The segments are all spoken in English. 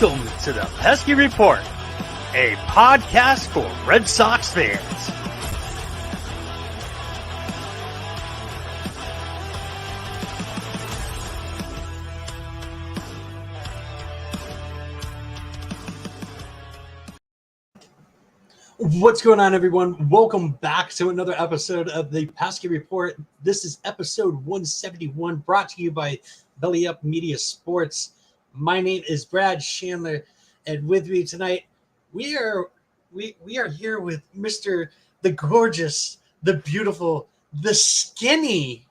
Welcome to the Pesky Report, a podcast for Red Sox fans. What's going on, everyone? Welcome back to another episode of the Pesky Report. This is episode 171, brought to you by Belly Up Media Sports. My name is Brad Chandler, and with me tonight, we are here with Mr. the Gorgeous, the Beautiful, the Skinny,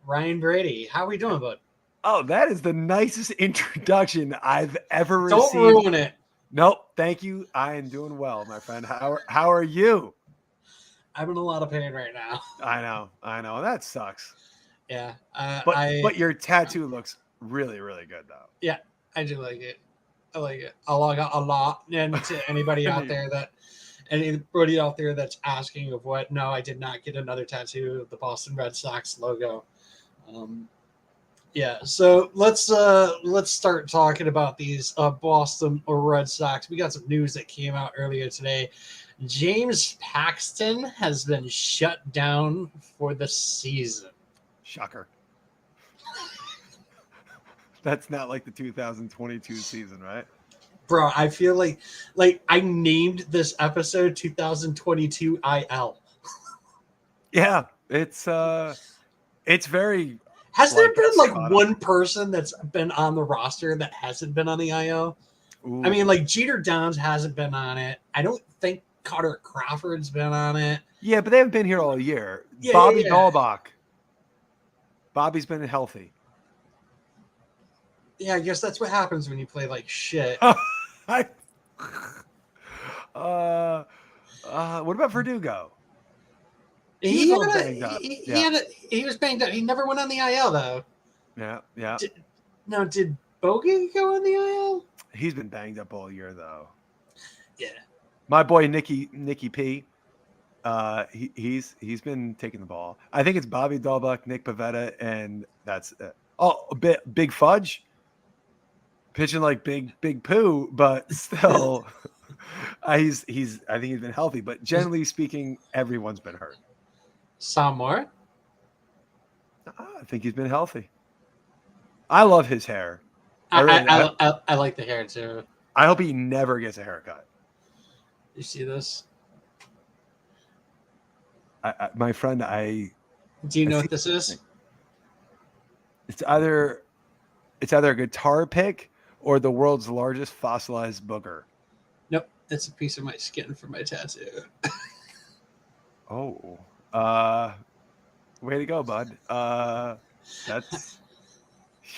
Ryan Brady. How are we doing, bud? Oh, that is the nicest introduction I've ever Don't received. ruin it. Nope, thank you. I am doing well, my friend. How are you? I'm in a lot of pain right now. I know. That sucks. Yeah. But your tattoo looks really, really good, though. Yeah, I do like it. I like it a lot. And to anybody out there that's asking of what, no, I did not get another tattoo of the Boston Red Sox logo. Yeah, so let's start talking about these Boston Red Sox. We got some news that came out earlier today. James Paxton has been shut down for the season. Shocker. That's not like the 2022 season, right? Bro, I feel like I named this episode 2022 IL. Yeah, it's very. Has there been one person that's been on the roster that hasn't been on the IL? Ooh. I mean, Jeter Downs hasn't been on it. I don't think Carter Crawford's been on it. Yeah, but they haven't been here all year. Yeah, Bobby yeah. Dahlbach. Bobby's been healthy. Yeah, I guess that's what happens when you play like shit. What about Verdugo? He was banged up. He never went on the IL though. Yeah. Did Bogey go on the IL? He's been banged up all year though. Yeah. My boy Nicky P. He's been taking the ball. I think it's Bobby Dahlbach, Nick Pivetta, and that's it. Oh, Big Fudge. Pitching like big poo, but still, I think he's been healthy. But generally speaking, everyone's been hurt. Some more. I think he's been healthy. I love his hair. I like the hair too. I hope he never gets a haircut. You see this? My friend, do you know what this is? It's either a guitar pick or the world's largest fossilized booger. Nope, it's a piece of my skin for my tattoo. Oh, way to go, bud. That's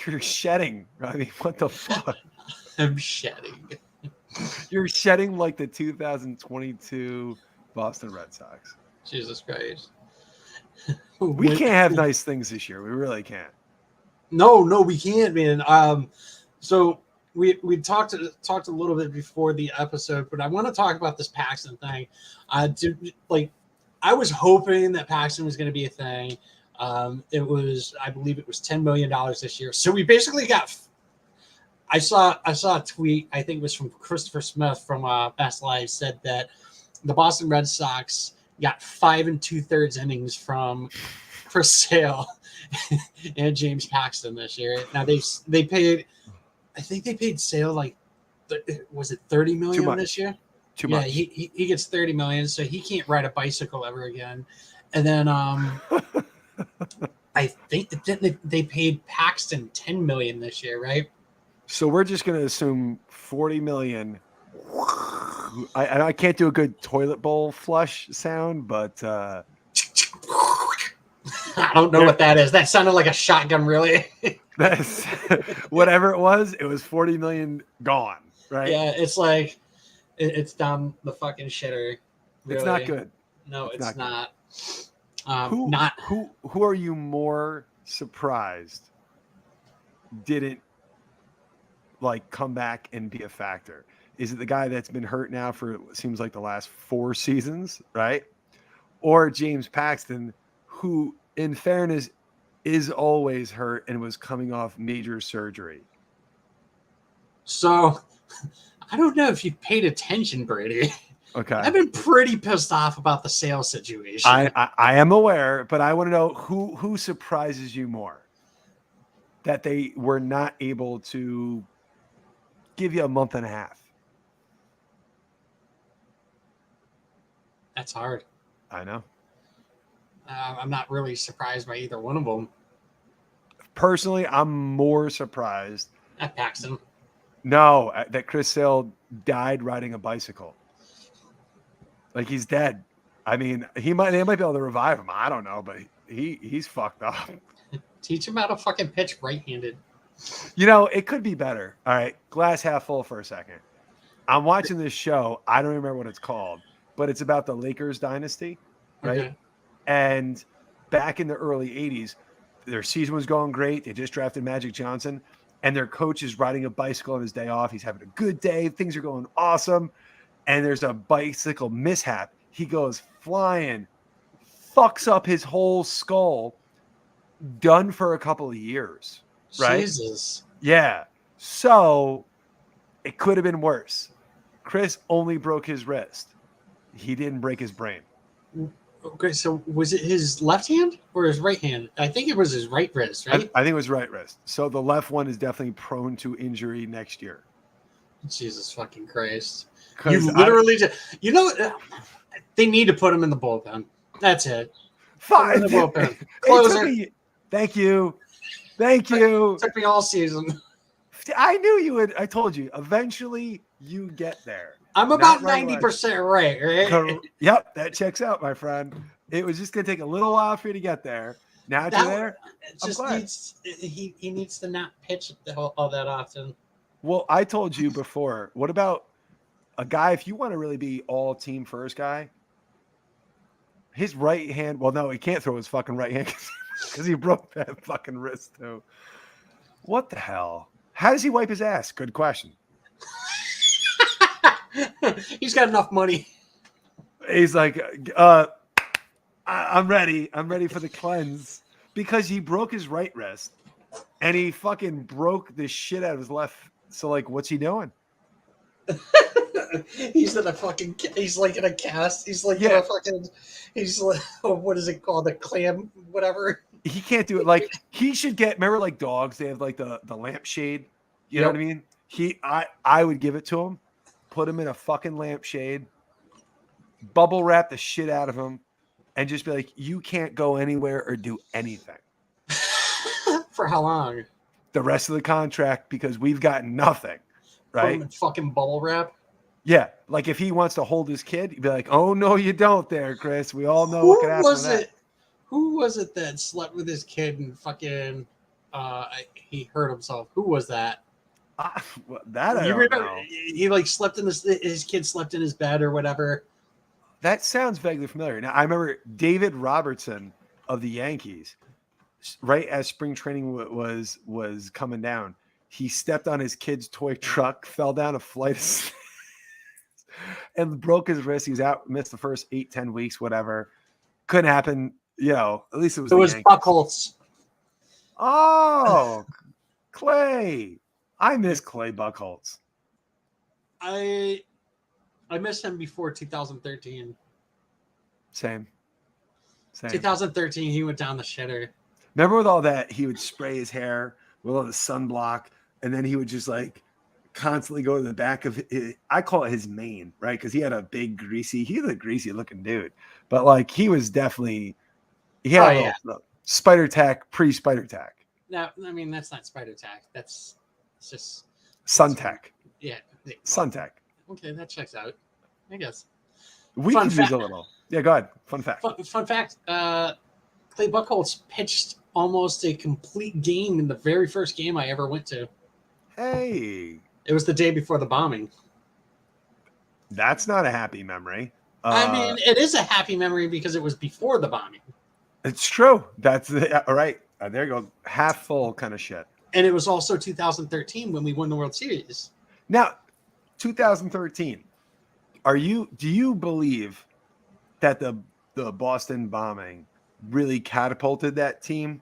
you're shedding. I mean, what the fuck? I'm shedding. You're shedding like the 2022 Boston Red Sox. Jesus Christ. We can't have nice things this year. We really can't. No, we can't, man. So we talked a little bit before the episode, but I want to talk about this Paxton thing. I was hoping that Paxton was going to be a thing. I believe it was $10 million this year. So we basically got. I saw a tweet. I think it was from Christopher Smith from Best Life, said that the Boston Red Sox got 5 2/3 innings from Chris Sale and James Paxton this year. Now they paid. I think they paid Sale was it $30 million this year? Too much. Yeah, he gets $30 million, so he can't ride a bicycle ever again. And then I think they paid Paxton $10 million this year, right? So we're just going to assume $40 million. I can't do a good toilet bowl flush sound, but I don't know what that is. That sounded like a shotgun, really. That's whatever it was 40 million gone, right? Yeah, it's like it's down the fucking shitter. Really. It's not good. No, it's not. Who are you more surprised didn't come back and be a factor? Is it the guy that's been hurt now for it seems like the last 4 seasons, right? Or James Paxton, who in fairness is always hurt and was coming off major surgery? So I don't know if you've paid attention, Brady. Okay. I've been pretty pissed off about the sales situation. I am aware, but I want to know who surprises you more? That they were not able to give you a month and a half. That's hard. I know. I'm not really surprised by either one of them. Personally, I'm more surprised. At Paxton. No, that Chris Sale died riding a bicycle. Like he's dead. I mean, they might be able to revive him. I don't know, but he's fucked up. Teach him how to fucking pitch right-handed. You know, it could be better. All right, glass half full for a second. I'm watching this show. I don't remember what it's called, but it's about the Lakers dynasty, right? Okay. And back in the early 80s, their season was going great. They just drafted Magic Johnson, and their coach is riding a bicycle on his day off. He's having a good day. Things are going awesome. And there's a bicycle mishap. He goes flying, fucks up his whole skull, done for a couple of years. Right? Jesus. Yeah. So it could have been worse. Chris only broke his wrist. He didn't break his brain. Okay, so was it his left hand or his right hand? I think it was his right wrist, right? I think it was right wrist. So the left one is definitely prone to injury next year. Jesus fucking Christ. You literally they need to put him in the bullpen. That's it. Fine. The bullpen. Closer. Thank you. Thank you. It took me all season. I knew you would. I told you. Eventually, you get there. I'm about 90% right? Yep, that checks out, my friend. It was just going to take a little while for you to get there. Now that you're there, he needs to not pitch all that often. Well, I told you before, what about a guy, if you want to really be all team first guy, his right hand, well, no, he can't throw his fucking right hand because he broke that fucking wrist too. What the hell? How does he wipe his ass? Good question. He's got enough money. He's like, I'm ready. I'm ready for the cleanse because he broke his right wrist and he fucking broke the shit out of his left. So, like, what's he doing? He's in a fucking. He's like in a cast. He's like in a fucking. He's like, what is it called? The clam, whatever. He can't do it. Like he should get. Remember, like dogs, they have like the lampshade. You know what I mean? I would give it to him. Put him in a fucking lampshade. Bubble wrap the shit out of him, and just be like, you can't go anywhere or do anything. For how long? The rest of the contract, because we've got nothing, right? Fucking bubble wrap. Yeah, like if he wants to hold his kid, he'd be like, "Oh no, you don't, there, Chris. We all know what could happen." Who was it that slept with his kid and fucking he hurt himself? Who was that? I don't know. He like slept in his kid slept in his bed or whatever. That sounds vaguely familiar. Now I remember David Robertson of the Yankees. Right as spring training was coming down, he stepped on his kid's toy truck, fell down a flight of stairs, and broke his wrist. He was out, missed the first 8-10 weeks, whatever. Couldn't happen, at least it was. It was Buckholz. Oh, Clay. I miss Clay Buckholz. I missed him before 2013. Same. 2013, he went down the shitter. Remember with all that, he would spray his hair with all the sunblock, and then he would just like constantly go to the back of I call it his mane, right? Because he had a big he was a greasy looking dude, but like he was definitely he had a little spider tack, pre-spider tack. No, I mean that's not spider tack. It's just sun tack. Yeah, sun tack. Okay, that checks out. I guess we could use a little. Yeah, go ahead. Fun fact. Fun fact. Clay Buckholz pitched almost a complete game in the very first game I ever went to. Hey. It was the day before the bombing. That's not a happy memory. I mean, it is a happy memory because it was before the bombing. It's true. That's all right. There you go. Half full kind of shit. And it was also 2013 when we won the World Series. Now, 2013. Do you believe that the Boston bombing really catapulted that team,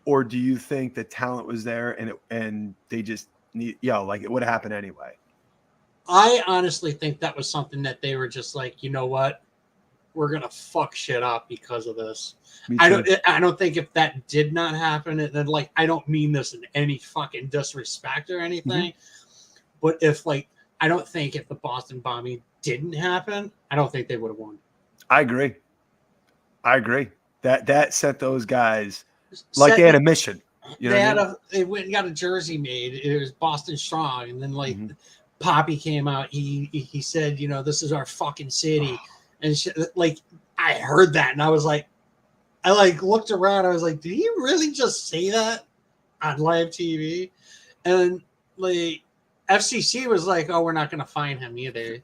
or do you think the talent was there and they just need, like it would have happened anyway? I honestly think that was something that they were just like, you know what, we're gonna fuck shit up because of this. Me I too. don't think if that did not happen, then like I don't mean this in any fucking disrespect or anything, but if like I don't think if the Boston bombing didn't happen, I don't think they would have won. I agree. That set those guys like they had a mission. You know They what I had mean? they went and got a jersey made. It was Boston Strong, and then like Mhm. Poppy came out. He said, you know, this is our fucking city, and like I heard that, and I was like, I like looked around. I was like, did he really just say that on live TV? And like FCC was like, oh, we're not going to fine him either.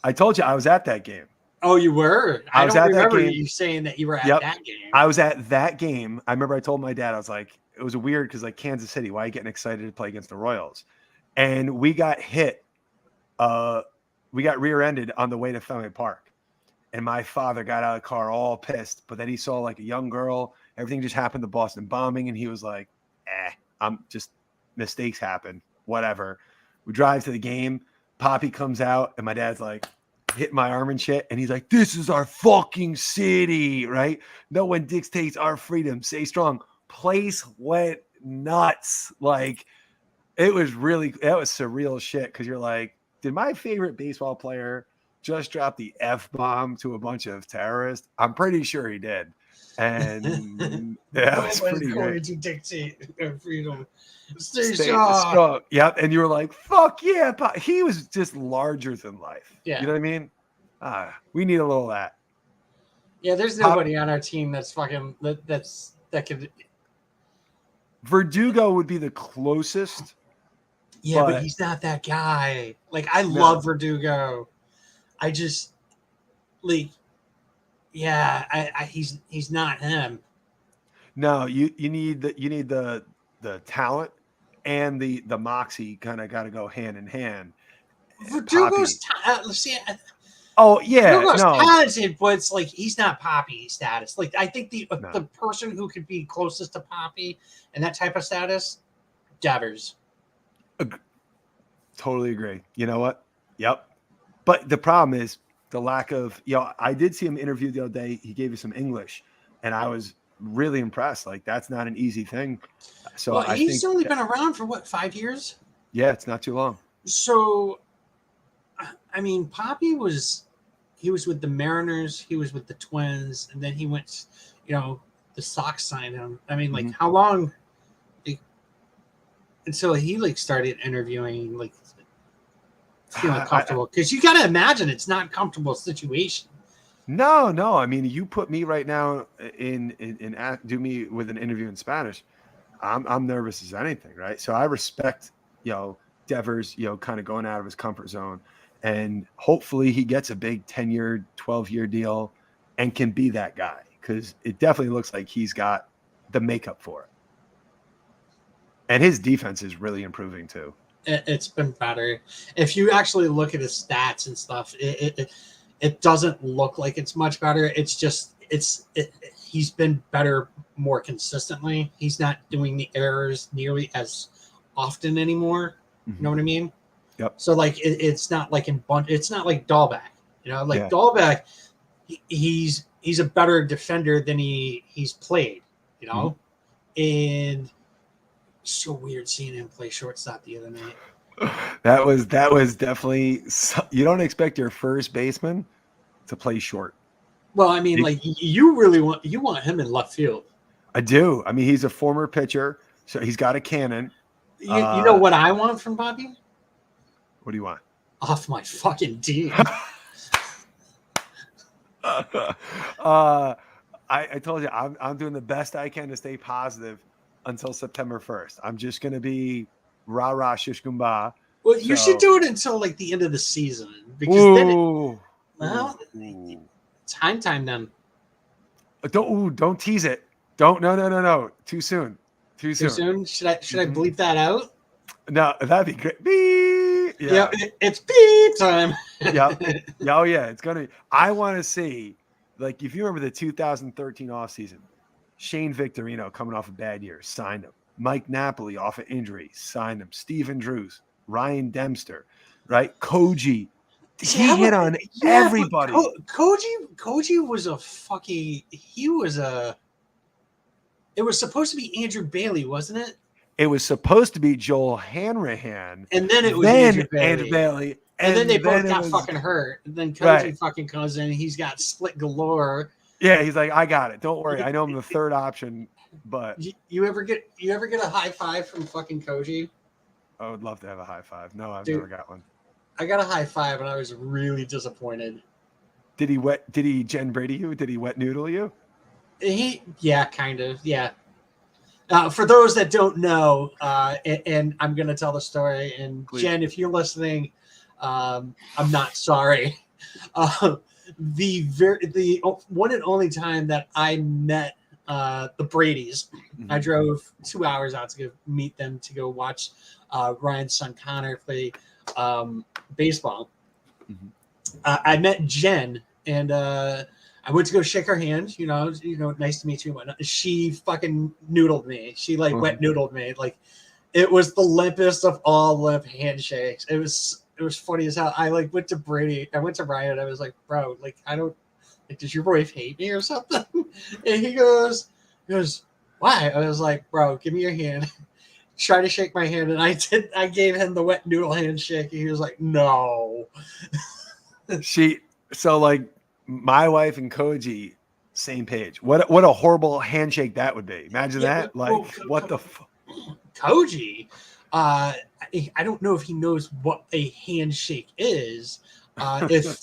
I told you I was at that game. Oh, you were? I I was don't at that remember game. you saying that you were at Yep. that game. I was at that game. I remember I told my dad, I was like, it was weird because like Kansas City, why are you getting excited to play against the Royals? And we got hit. We got rear-ended on the way to Fenway Park. And my father got out of the car all pissed, but then he saw like a young girl. Everything just happened, the Boston bombing, and he was like, I'm just mistakes happen, whatever. We drive to the game. Poppy comes out, and my dad's like, hitting my arm and shit. And he's like, this is our fucking city, right? No one dictates our freedom. Stay strong. Place went nuts. Like, that was surreal shit. Cause you're like, did my favorite baseball player just drop the F-bomb to a bunch of terrorists? I'm pretty sure he did. And that was pretty going great. to dictate our freedom. Stay Stay strong. strong. Yep. And you were like, fuck yeah. He was just larger than life. Yeah. You know what I mean? We need a little of that. Yeah, there's nobody on our team that's fucking that could. Verdugo would be the closest. Yeah, but he's not that guy. Like I love Verdugo. I just like, yeah, he's not him. No, you need the talent and the moxie kind of got to go hand in hand. Verdugo's Verdugo's talented, but it's like he's not Poppy status. Like I think the person who could be closest to Poppy and that type of status, Devers. Totally agree. You know what? Yep. But the problem is the lack of, I did see him interviewed the other day. He gave you some English, and I was really impressed. Like, that's not an easy thing. So he's only been around for 5 years? Yeah, it's not too long. So, I mean, Poppy he was with the Mariners, he was with the Twins, and then he went, the Sox signed him. I mean, like, how long until he like started interviewing, like feeling comfortable? Because you got to imagine it's not a comfortable situation. No. I mean, you put me right now in do me with an interview in Spanish. I'm nervous as anything, right? So I respect, Devers, kind of going out of his comfort zone, and hopefully he gets a big 10-year, 12-year deal and can be that guy, because it definitely looks like he's got the makeup for it. And his defense is really improving too. It's been better. If you actually look at his stats and stuff, it doesn't look like it's much better. It's just he's been better more consistently. He's not doing the errors nearly as often anymore. You know what I mean? Yep. So like it's not like it's not like Dahlbeck. Dahlbeck, he's a better defender than he's played. And so weird seeing him play shortstop the other night. That was definitely, you don't expect your first baseman to play short. Well, I mean, like you want him in left field. I do. I mean, he's a former pitcher, so he's got a cannon. You know what I want from Bobby? What do you want? Off my fucking team. I told you I'm doing the best I can to stay positive until September 1st. I'm just going to be rah shishkumba. Well, you should do it until like the end of the season, because time then. Don't tease it. No. Too soon. Should I bleep that out? No, that'd be great. Beep. Yeah, it's beep time. Yeah. Oh yeah, it's gonna be. I want to see, like, if you remember the 2013 offseason, Shane Victorino coming off a bad year, signed him. Mike Napoli off of injury, signed him. Steven Drews, Ryan Dempster, right? Koji. See, He hit on everybody. Koji was a fucking. It was supposed to be Andrew Bailey, wasn't it? It was supposed to be Joel Hanrahan. And then it was Andrew Andrew Bailey. And then they both got was, fucking hurt. And then Koji right. fucking comes in. He's got split galore. Yeah, he's like, I got it. Don't worry. I know I'm the third option, but you ever get a high five from fucking Koji? I would love to have a high five. No, I've Dude, never got one. I got a high five and I was really disappointed. Did he Jen Brady you? Did he wet noodle you? Yeah, kind of. Yeah. For those that don't know, and I'm going to tell the story, and please. Jen, if you're listening, I'm not sorry. The one and only time that I met the Bradys, I drove 2 hours out to go meet them to go watch Ryan's son Connor play baseball. I met Jen, and I went to go shake her hand. You know, nice to meet you. She fucking noodled me. She like wet noodled me. Like it was the limpest of all limp handshakes. It was funny as hell. I like went to Brady. I went to Ryan. I was like, bro, like I don't. Like, does your wife hate me or something? And he goes, why? I was like, bro, give me your hand. Try to shake my hand, and I did. I gave him the wet noodle handshake, and he was like, no. So like my wife and Koji, same page. What a horrible handshake that would be. Imagine that. Like what the fuck? Koji, I don't know if he knows what a handshake is. If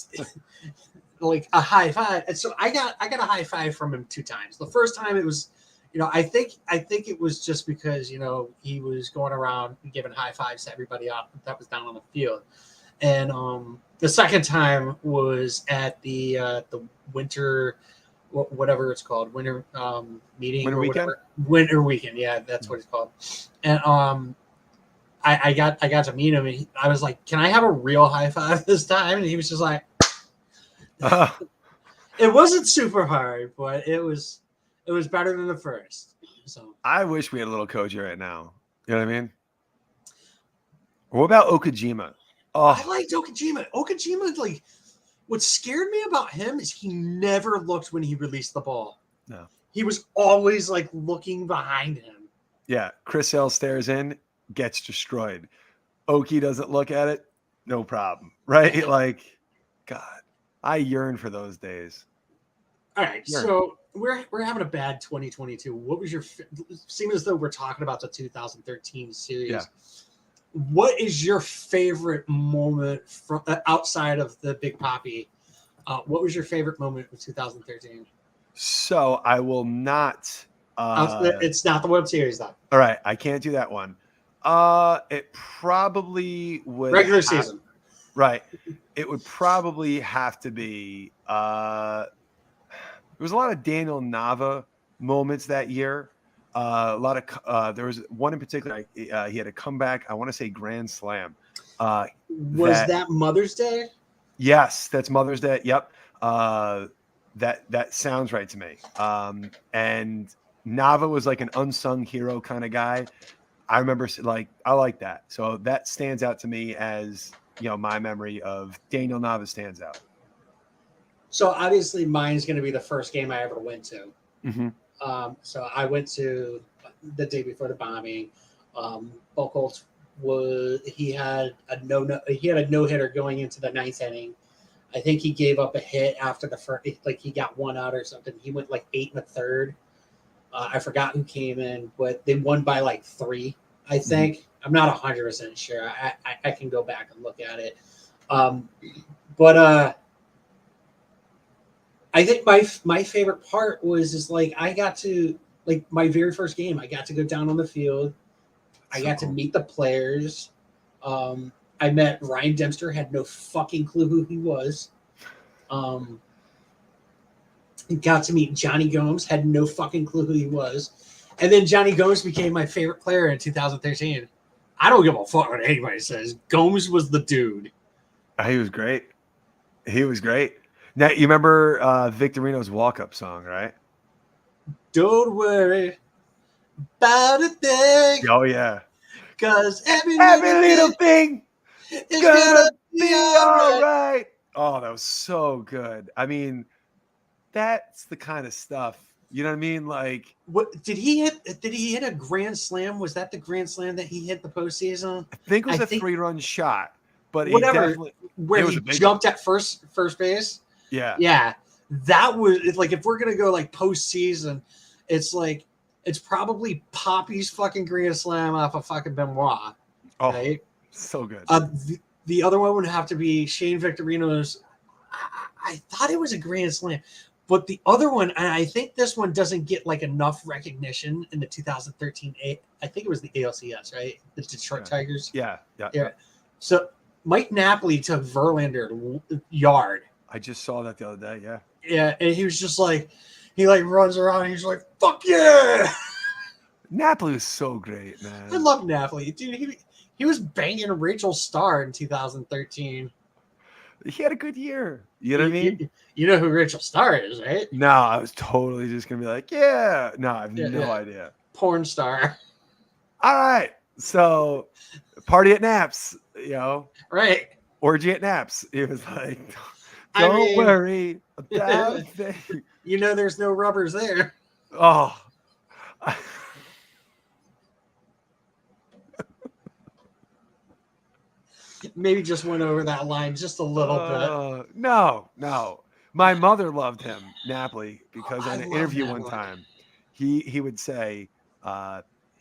like a high five, and so I got a high five from him 2 times. The first time it was, I think it was just because he was going around giving high fives to everybody out that was down on the field, and the second time was at the winter, whatever it's called, winter meeting, winter weekend. Winter weekend, yeah, that's what it's called. And I got to meet him, and I was like, "Can I have a real high five this time?" And he was just like, "It wasn't super hard, but it was better than the first." So I wish we had a little Koji right now. You know what I mean? What about Okajima? Oh, I liked Okajima. Okajima, like, what scared me about him is he never looked when he released the ball. No. He was always, like, looking behind him. Yeah. Chris Sale stares in, gets destroyed. Oki doesn't look at it, no problem. Right? Like, God, I yearn for those days. All right. So we're having a bad 2022. What was your seems as though we're talking about the 2013 series. Yeah. What is your favorite moment from outside of the Big Papi? What was your favorite moment of 2013? So I will not. It's not the World Series, though. All right, I can't do that one. It probably would regular season. Right. It would probably have to be. There was a lot of Daniel Nava moments that year. A lot of there was one in particular. He had a comeback. I want to say grand slam. Was that Mother's Day? Yes, that's Mother's Day. Yep. That sounds right to me. And Nava was like an unsung hero kind of guy. I remember I like that. So that stands out to me as my memory of Daniel Nava stands out. So obviously mine's going to be the first game I ever went to. Mm-hmm. So I went to the day before the bombing. Buchholz he had a no-hitter going into the 9th inning. I think he gave up a hit after the first, like he got 1 out or something. He went like 8 1/3. I forgot who came in, but they won by like 3, I think. Mm-hmm. I'm not 100% sure. I can go back and look at it. But I think my favorite part was like I got to, like, my very first game, I got to go down on the field. I got to meet the players. I met Ryan Dempster, had no fucking clue who he was. Got to meet Johnny Gomes, had no fucking clue who he was. And then Johnny Gomes became my favorite player in 2013. I don't give a fuck what anybody says. Gomes was the dude. He was great. Now, you remember Victorino's walk-up song, right? Don't worry about a thing. Oh, yeah. Because every little thing It's Gonna be all right. all right. Oh, that was so good. I mean, that's the kind of stuff. You know what I mean? Like, What did he hit? Did he hit a grand slam? Was that the grand slam that he hit the postseason? I think it was I a think 3-run shot, but he whatever, definitely where it was he a big jumped one. at first base. Yeah. Yeah, that was like if we're gonna go like postseason, it's like it's probably Poppy's fucking grand slam off of fucking Benoit, Oh, right? so good. The other one would have to be Shane Victorino's. I thought it was a grand slam, but the other one, and I think this one doesn't get like enough recognition in the 2013 I think it was the ALCS, right? The Detroit Tigers. Yeah. So Mike Napoli took Verlander yard. I just saw that the other day. Yeah. Yeah, and he was just like, he like runs around and he's like, fuck yeah. Napoli was so great, man. I love Napoli. Dude, he was banging Rachel Starr in 2013. He had a good year. You know what I mean? You know who Rachel Starr is, right? No, I was totally just going to be like, yeah. No, I have no idea. Porn star. All right. So, party at Naps, you know. Right. Orgy at Naps. It was like, don't worry about a thing. You know there's no rubbers there. Oh. Maybe just went over that line just a little bit. No. My mother loved him, Napoli, because on an interview Napoli. one time, he would say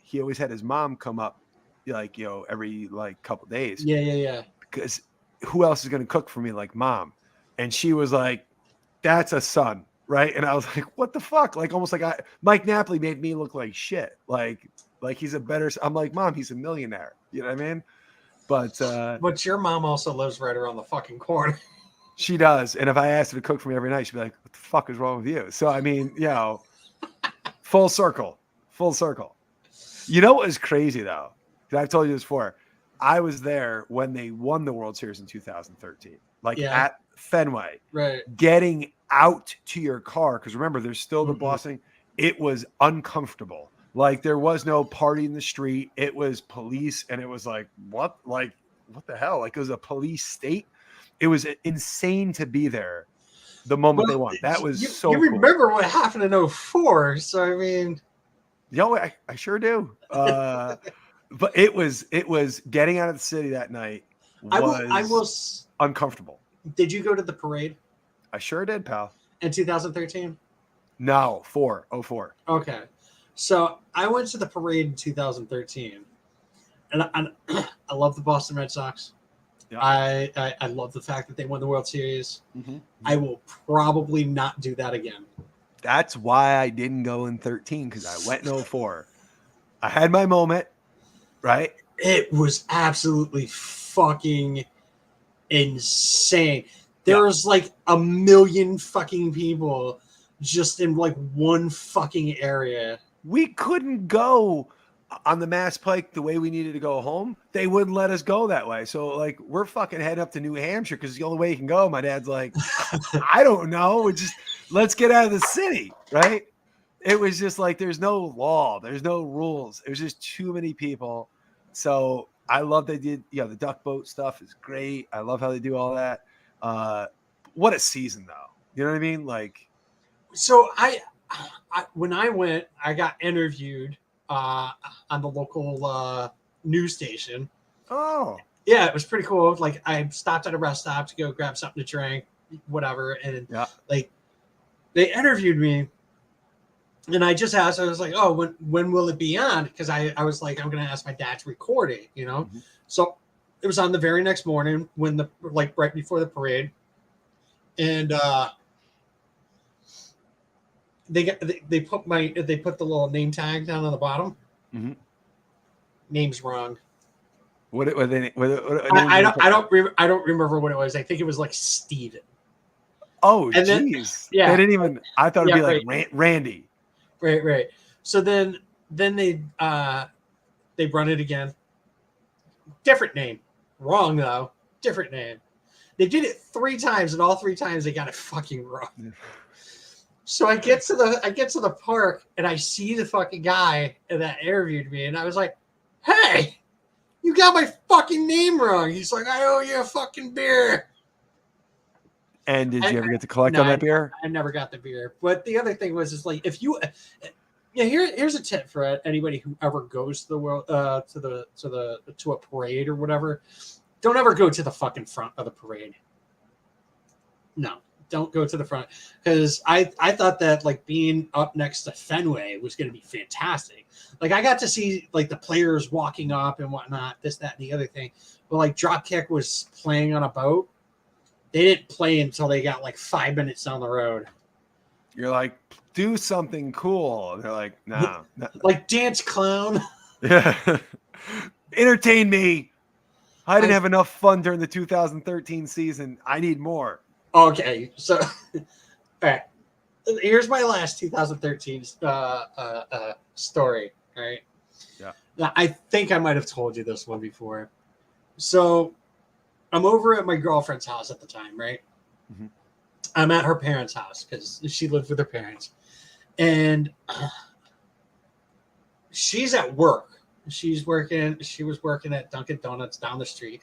he always had his mom come up, like, you know, every like couple days. Yeah. Because who else is going to cook for me like mom? And she was like, that's a son, right? And I was like, what the fuck? Like, almost like Mike Napoli made me look like shit. Like he's a better. I'm like, mom, he's a millionaire. You know what I mean? But your mom also lives right around the fucking corner. She does. And if I asked her to cook for me every night, she'd be like, what the fuck is wrong with you? So, I mean, you know, full circle. You know what was crazy, though? Because I've told you this before. I was there when they won the World Series in 2013, at Fenway. Right. Getting out to your car, because remember, there's still the bossing. It was uncomfortable. Like, there was no party in the street. It was police, and it was like, what? Like, what the hell? Like, it was a police state. It was insane to be there the moment they won. That was so cool. You remember what happened in 2004, so I mean. I sure do. But it was getting out of the city that night was uncomfortable. Did you go to the parade? I sure did, pal. In 2013? No, 04. Okay. So I went to the parade in 2013. And I love the Boston Red Sox. Yeah. I love the fact that they won the World Series. Mm-hmm. I will probably not do that again. That's why I didn't go in 13, because I went in 04. I had my moment, right? It was absolutely fucking insane. There was like 1 million fucking people just in like one fucking area. We couldn't go on the Mass Pike the way we needed to go home. They wouldn't let us go that way. So like, we're fucking heading up to New Hampshire because it's the only way you can go. My dad's like, I don't know. Let's get out of the city. Right. It was just like, there's no law. There's no rules. It was just too many people. So I love they did, the duck boat stuff is great. I love how they do all that. What a season though. You know what I mean? Like, so I when I went, I got interviewed on the local news station. Oh, yeah, it was pretty cool. Like, I stopped at a rest stop to go grab something to drink, whatever, and like they interviewed me, and I just asked. I was like, "Oh, when will it be on?" Because I was like, I'm gonna ask my dad to record it, Mm-hmm. So it was on the very next morning when right before the parade, and They put the little name tag down on the bottom. Mm-hmm. Name's wrong. I don't remember what it was. I think it was like Steven. Oh, jeez. They didn't even. I thought it'd be like Randy. Right. So then they run it again. Different name. Wrong though. Different name. They did it 3 times, and all 3 times they got it fucking wrong. So I get to the park, and I see the fucking guy that interviewed me, and I was like, "Hey, you got my fucking name wrong. He's like, I owe you a fucking beer. And did you ever get to collect on that beer? I never got the beer. But the other thing was, is like, if you, here's a tip for anybody who ever goes to the world, to a parade or whatever. Don't ever go to the fucking front of the parade. No, don't go to the front, because I thought that like being up next to Fenway was going to be fantastic. Like I got to see like the players walking up and whatnot, this, that, and the other thing. But like Dropkick was playing on a boat. They didn't play until they got like 5 minutes down the road. You're like, do something cool. And they're like, no. Like dance, clown. Yeah. Entertain me. I didn't have enough fun during the 2013 season. I need more. Okay, so all right. Here's my last 2013 story. All right. Yeah. Now, I think I might have told you this one before. So I'm over at my girlfriend's house at the time, right? Mm-hmm. I'm at her parents' house because she lived with her parents. And she's at work. She was working at Dunkin' Donuts down the street.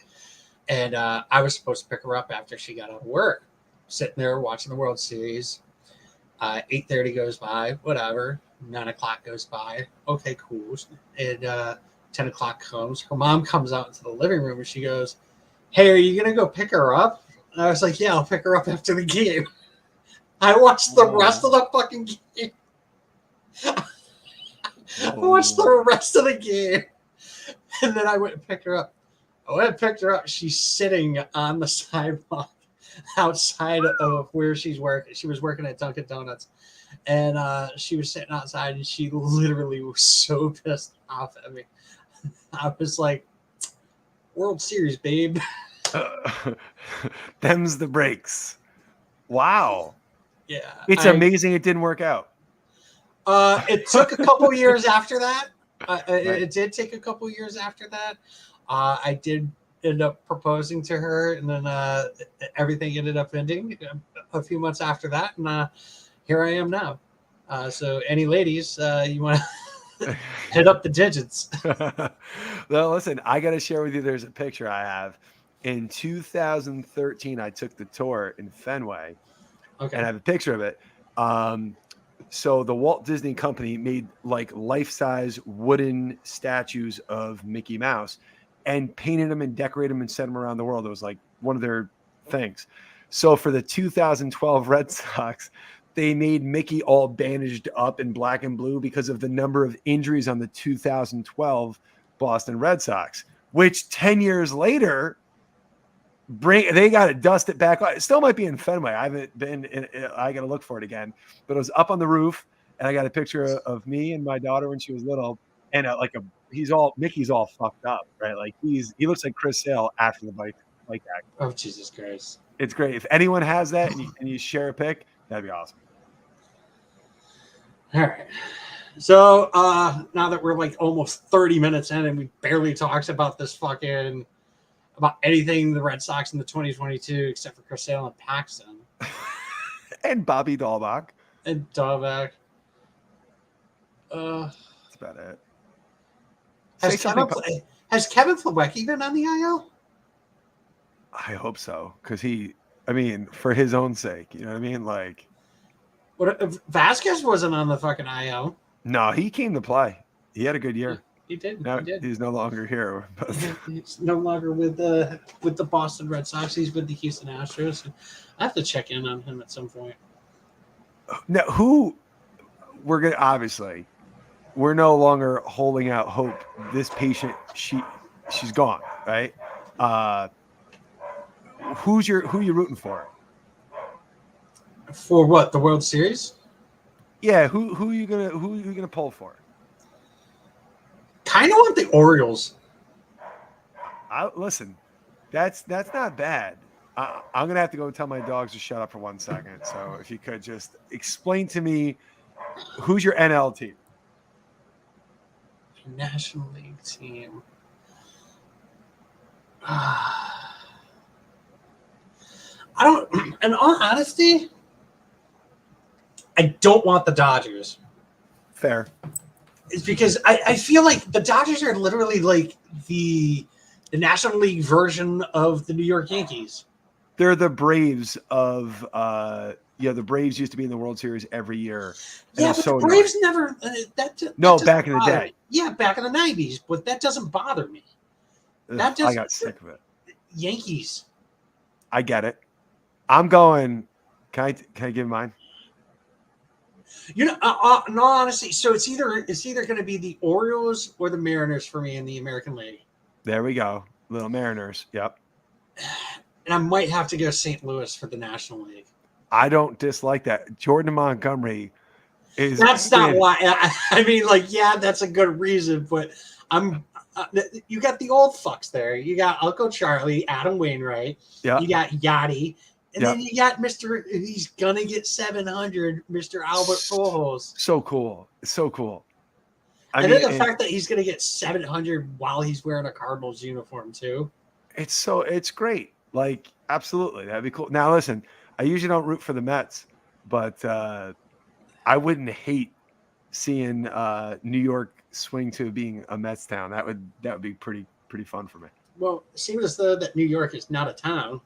And I was supposed to pick her up after she got out of work. Sitting there watching the World Series. 8:30 goes by, whatever. 9 o'clock goes by. Okay, cool. And 10 o'clock comes. Her mom comes out into the living room and she goes, hey, are you going to go pick her up? And I was like, yeah, I'll pick her up after the game. I watched the rest of the fucking game. I watched the rest of the game. And then I went and picked her up. I went and picked her up. She's sitting on the sidewalk outside of where she's working. She was working at Dunkin' Donuts. And she was sitting outside and she literally was so pissed off at me. I was like, World Series, babe. Them's the breaks. Wow. Yeah. It's amazing it didn't work out. It took a couple years after that. Right. It did take a couple years after that. I did end up proposing to her, and then everything ended up ending a few months after that. And here I am now. So any ladies, you want to hit up the digits. Well, listen, I got to share with you. There's a picture I have. In 2013, I took the tour in Fenway. Okay. And I have a picture of it. So the Walt Disney Company made like life-size wooden statues of Mickey Mouse and painted them and decorated them and sent them around the world. It was like one of their things. So for the 2012 Red Sox, they made Mickey all bandaged up in black and blue because of the number of injuries on the 2012 Boston Red Sox, which 10 years later, they got to dust it back. It still might be in Fenway. I haven't been. I got to look for it again. But it was up on the roof, and I got a picture of me and my daughter when she was little, and Mickey's all fucked up, right? Like he looks like Chris Sale after the bike accident. Oh Jesus Christ! It's great. If anyone has that and you share a pic, that'd be awesome. All right. So now that we're like almost 30 minutes in, and we barely talked about this fucking. About anything the Red Sox in the 2022, except for Chris Sale and Paxton. And Bobby Dahlbach. And Dahlbach. That's about it. Has Kevin Plawecki been on the IL? I hope so. Because for his own sake, you know what I mean? Like. What if Vasquez wasn't on the fucking IL? No, he came to play. He had a good year. He did. Now, he's no longer here. But. He's no longer with the Boston Red Sox. He's with the Houston Astros. I have to check in on him at some point. Now, we're no longer holding out hope. This patient, she's gone, right? Who you rooting for? For what? The World Series? Yeah. Who you gonna pull for? Kind of want the Orioles. Listen, that's not bad. I'm gonna have to go tell my dogs to shut up for 1 second. So if you could just explain to me, who's your NL team? National League team. I don't. In all honesty, I don't want the Dodgers. Fair. It's because I feel like the Dodgers are literally like the The National League version of the New York Yankees. They're the Braves of the Braves used to be in the World Series every year. Yeah, but the Braves never. Back in the day. Yeah, back in the 90s, but that doesn't bother me. I got sick of it. Yankees. I get it. I'm going. Can I give mine? In all honesty, so it's either going to be the Orioles or the Mariners for me in the American League. There we go. Little Mariners. Yep. And I might have to go St. Louis for the National League. I don't dislike that. Jordan Montgomery is. That's not why. I mean, like, yeah, that's a good reason, but you got the old fucks there. You got Uncle Charlie, Adam Wainwright. Yeah. You got Yachty. And then you got Mr. He's going to get 700, Mr. Albert Pujols. So cool. So cool. And then the fact that he's going to get 700 while he's wearing a Cardinals uniform, too. It's great. Like, absolutely. That'd be cool. Now, listen, I usually don't root for the Mets, but I wouldn't hate seeing New York swing to being a Mets town. That would be pretty fun for me. Well, it seems as though that New York is not a town.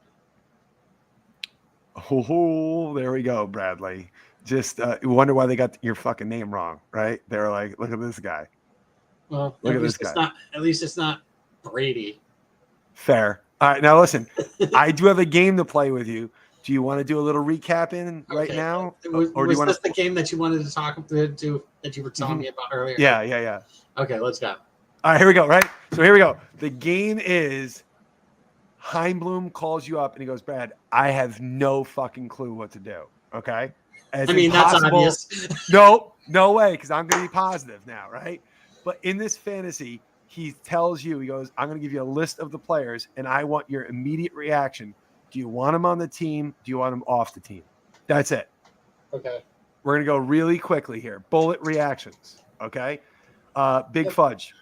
Oh, there we go, Bradley. Just wonder why they got your fucking name wrong, right? They were like, look at this guy. Well, at least it's not Brady. Fair. All right, now listen, I do have a game to play with you. Do you want to do a little recap right now? Was this the game that you wanted to talk to that you were telling me about earlier? Yeah. Okay, let's go. All right, here we go, right? So here we go. The game is Heimblum calls you up and he goes, Brad, I have no fucking clue what to do. Okay. That's obvious. No way, because I'm going to be positive now, right? But in this fantasy, he tells you, he goes, I'm going to give you a list of the players and I want your immediate reaction. Do you want him on the team? Do you want him off the team? That's it. Okay. We're going to go really quickly here. Bullet reactions. Okay. Big Fudge.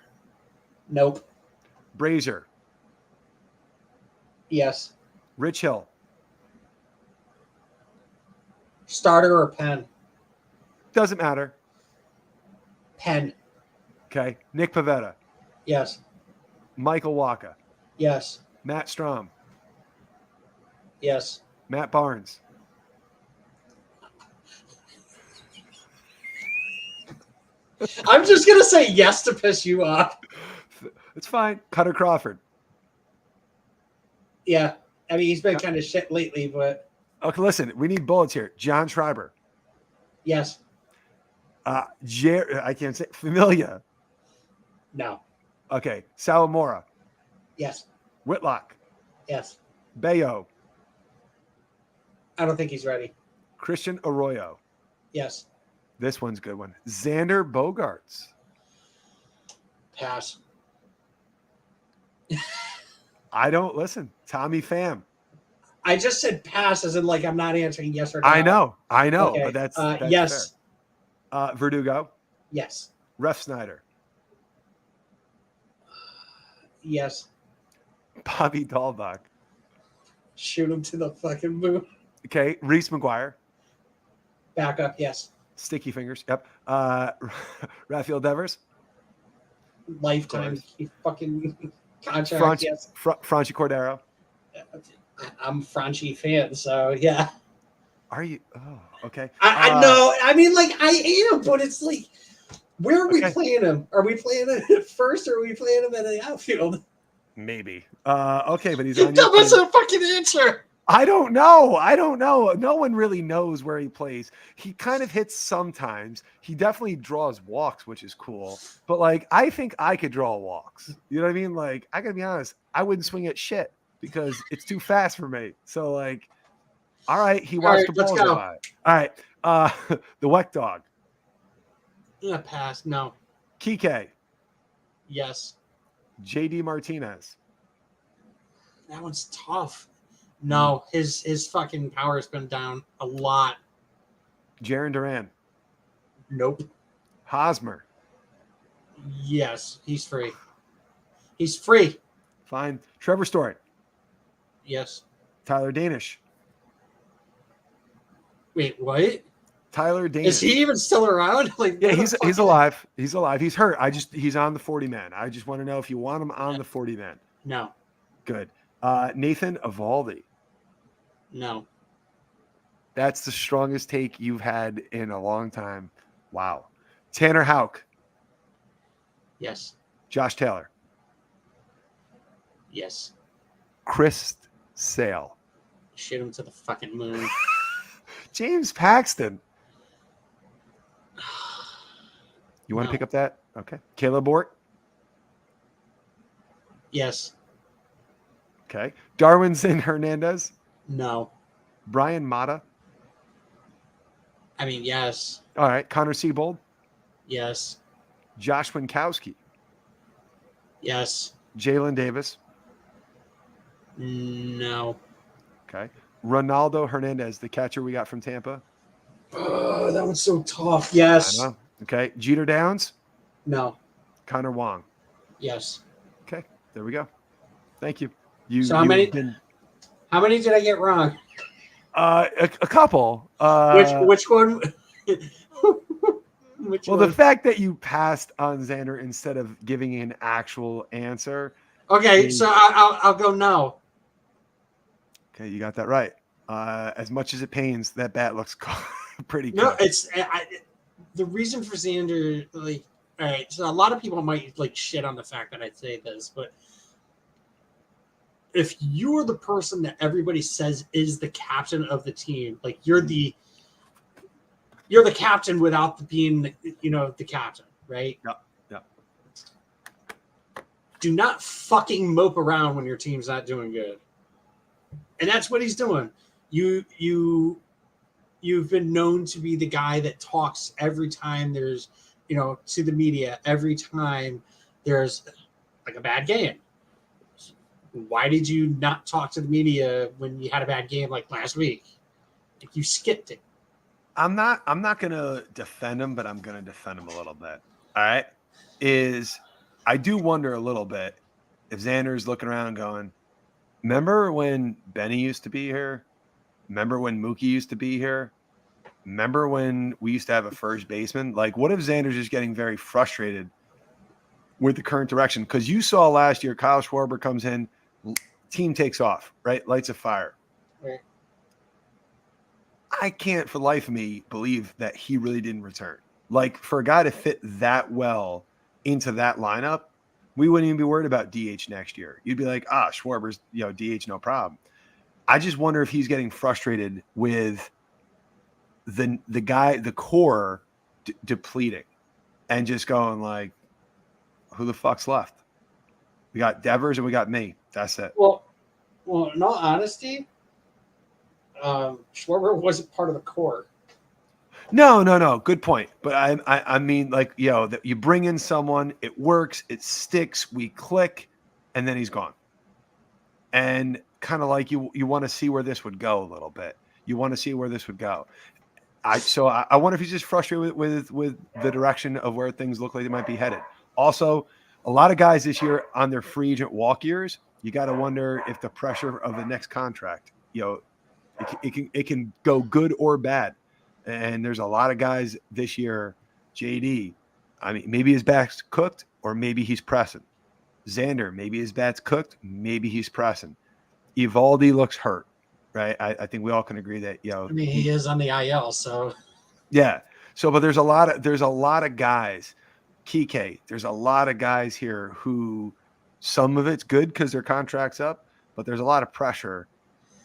Nope. Brazier. Yes. Rich Hill. Starter or pen? Doesn't matter. Pen. Okay. Nick Pivetta. Yes. Michael Wacha. Yes. Matt Strom. Yes. Matt Barnes. I'm just going to say yes to piss you off. It's fine. Cutter Crawford. Yeah. I mean, he's been kind of shit lately, but. Okay, listen. We need bullets here. John Schreiber. Yes. I can't say. Familia. No. Okay. Salamora. Yes. Whitlock. Yes. Bayo. I don't think he's ready. Christian Arroyo. Yes. This one's a good one. Xander Bogaerts. Pass. I don't listen. Tommy Pham. I just said pass as in like I'm not answering yes or no. I know. Okay. But that's yes. Fair. Verdugo. Yes. Ref Snyder. Yes. Bobby Dahlbach. Shoot him to the fucking moon. Okay. Reese McGuire. Back up. Yes. Sticky fingers. Yep. Rafael Devers. Lifetime fucking contract. Yes. Franchi Cordero. I'm a Franchi fan, so yeah. Are you? Oh, okay. I know. I mean, like I am, but it's like, where are we playing him? Are we playing him at first, or are we playing him in the outfield? Maybe. Okay, but he's on. That was a fucking answer. I don't know. No one really knows where he plays. He kind of hits sometimes. He definitely draws walks, which is cool. But like, I think I could draw walks. You know what I mean? Like, I gotta be honest. I wouldn't swing at shit because it's too fast for me. So like, all right, he watched the balls go by. All right, the Weck Dog. Pass. No. Kike. Yes. JD Martinez. That one's tough. No, his fucking power has been down a lot. Jarren Duran. Nope. Hosmer. Yes, he's free. He's free. Fine. Trevor Story. Yes. Tyler Danish. Wait, what? Tyler Danish. Is he even still around? Like, yeah, he's alive. He's alive. He's hurt. He's on the 40-man. I just want to know if you want him on the 40-man. No. Good. Nathan Eovaldi. No. That's the strongest take you've had in a long time. Wow. Tanner Houck. Yes. Josh Taylor. Yes. Chris Sale. Shoot him to the fucking moon. James Paxton. You want to No. pick up that? Okay. Caleb Bort. Yes. Okay. Darwinson Hernandez. No. Brian Mata. I mean, yes. All right. Connor Siebold. Yes. Josh Winkowski. Yes. Jalen Davis. No. Okay. Ronaldo Hernandez, the catcher we got from Tampa. Oh, that one's so tough. I Yes. know. Okay. Jeter Downs. No. Connor Wong. Yes. Okay. There we go. Thank you. So how many did I get wrong? A couple. Which one? Which Well, one? the fact that you passed on Xander instead of giving an actual answer. Okay, so I'll go no. Okay, you got that right. As much as it pains, that bat looks pretty good. No, it's the reason for Xander. Like, all right, so a lot of people might like shit on the fact that I say this, but if you're the person that everybody says is the captain of the team, like you're the captain without being the captain, right? Yep. Do not fucking mope around when your team's not doing good. And that's what he's doing. You've been known to be the guy that talks every time there's, to the media, every time there's like a bad game. Why did you not talk to the media when you had a bad game like last week? Like you skipped it. I'm not gonna defend him, but I'm gonna defend him a little bit. All right. I do wonder a little bit if Xander's looking around going, remember when Benny used to be here? Remember when Mookie used to be here? Remember when we used to have a first baseman? Like, what if Xander's just getting very frustrated with the current direction? Because you saw last year, Kyle Schreiber comes in, team takes off, right? Lights a fire. Right. I can't for the life of me believe that he really didn't return. Like, for a guy to fit that well into that lineup, we wouldn't even be worried about DH next year. You'd be like, Schwarber's, DH, no problem. I just wonder if he's getting frustrated with the core depleting and just going like, who the fuck's left? We got Devers and we got me. That's it. Well, in all honesty, Schwarber wasn't part of the core. No. Good point. But I mean, like, that you bring in someone, it works, it sticks, we click, and then he's gone. And kind of like you want to see where this would go a little bit. You want to see where this would go. I wonder if he's just frustrated with the direction of where things look like they might be headed. Also, a lot of guys this year on their free agent walk years, you got to wonder if the pressure of the next contract, it can go good or bad. And there's a lot of guys this year, JD, I mean, maybe his bat's cooked or maybe he's pressing. Xander, maybe his bat's cooked, maybe he's pressing. Eovaldi looks hurt, right? I think we all can agree that, I mean, he is on the IL, so. Yeah. So, but there's a lot of guys, Kike, there's a lot of guys here who some of it's good because their contract's up, but there's a lot of pressure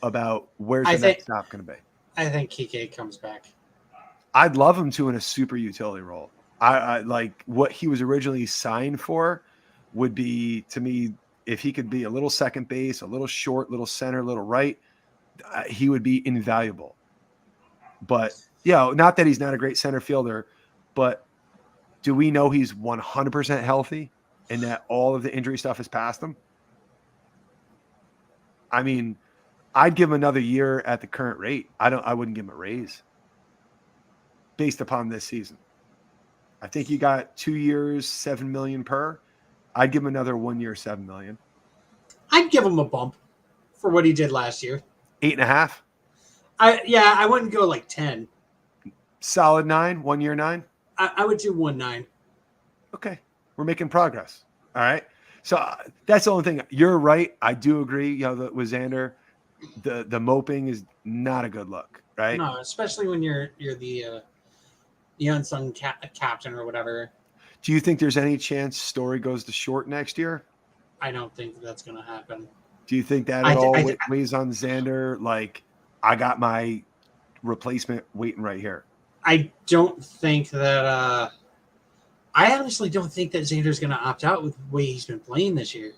about where's the next stop going to be. I think Kike comes back. I'd love him to in a super utility role. I like what he was originally signed for would be, to me, if he could be a little second base, a little short, little center, a little right, he would be invaluable. But, not that he's not a great center fielder, but do we know he's 100% healthy and that all of the injury stuff has passed him? I mean, I'd give him another year at the current rate. I wouldn't give him a raise based upon this season. I think you got 2 years, $7 million per. I'd give him another 1 year, $7 million. I'd give him a bump for what he did last year. 8.5. I wouldn't go like 10. Solid 9, 1 year 9. I would do 1.9. Okay, we're making progress. All right. So that's the only thing. You're right. I do agree. With Xander, the moping is not a good look, right? No, especially when you're the unsung captain or whatever. Do you think there's any chance Story goes to short next year? I don't think that's going to happen. Do you think that at all weighs on Xander? Like, I got my replacement waiting right here. I don't think that. I honestly don't think that Xander's going to opt out with the way he's been playing this year.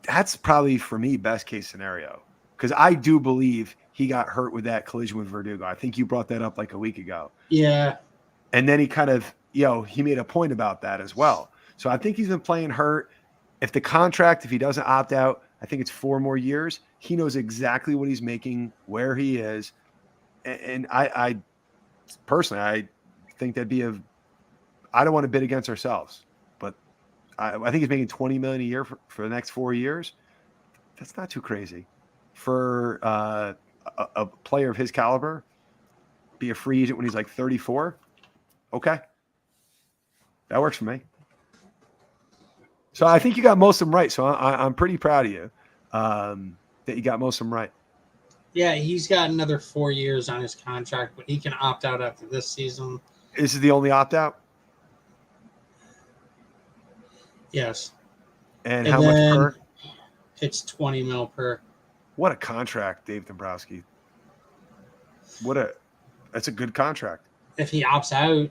That's probably, for me, best case scenario. Because I do believe he got hurt with that collision with Verdugo. I think you brought that up like a week ago. Yeah. And then he kind of, he made a point about that as well. So I think he's been playing hurt. If he doesn't opt out, I think it's 4 more years. He knows exactly what he's making, where he is. And I personally, I think that'd be I don't want to bid against ourselves, but I think he's making $20 million a year for the next 4 years. That's not too crazy for a player of his caliber. Be a free agent when he's like 34. Okay, that works for me. So I think you got most of them right. So I'm pretty proud of you that you got most of them right. Yeah, he's got another 4 years on his contract, but he can opt out after this season. This is the only opt out? Yes. And how much per? It's $20 million per. What a contract, Dave Dombrowski. That's a good contract. If he opts out.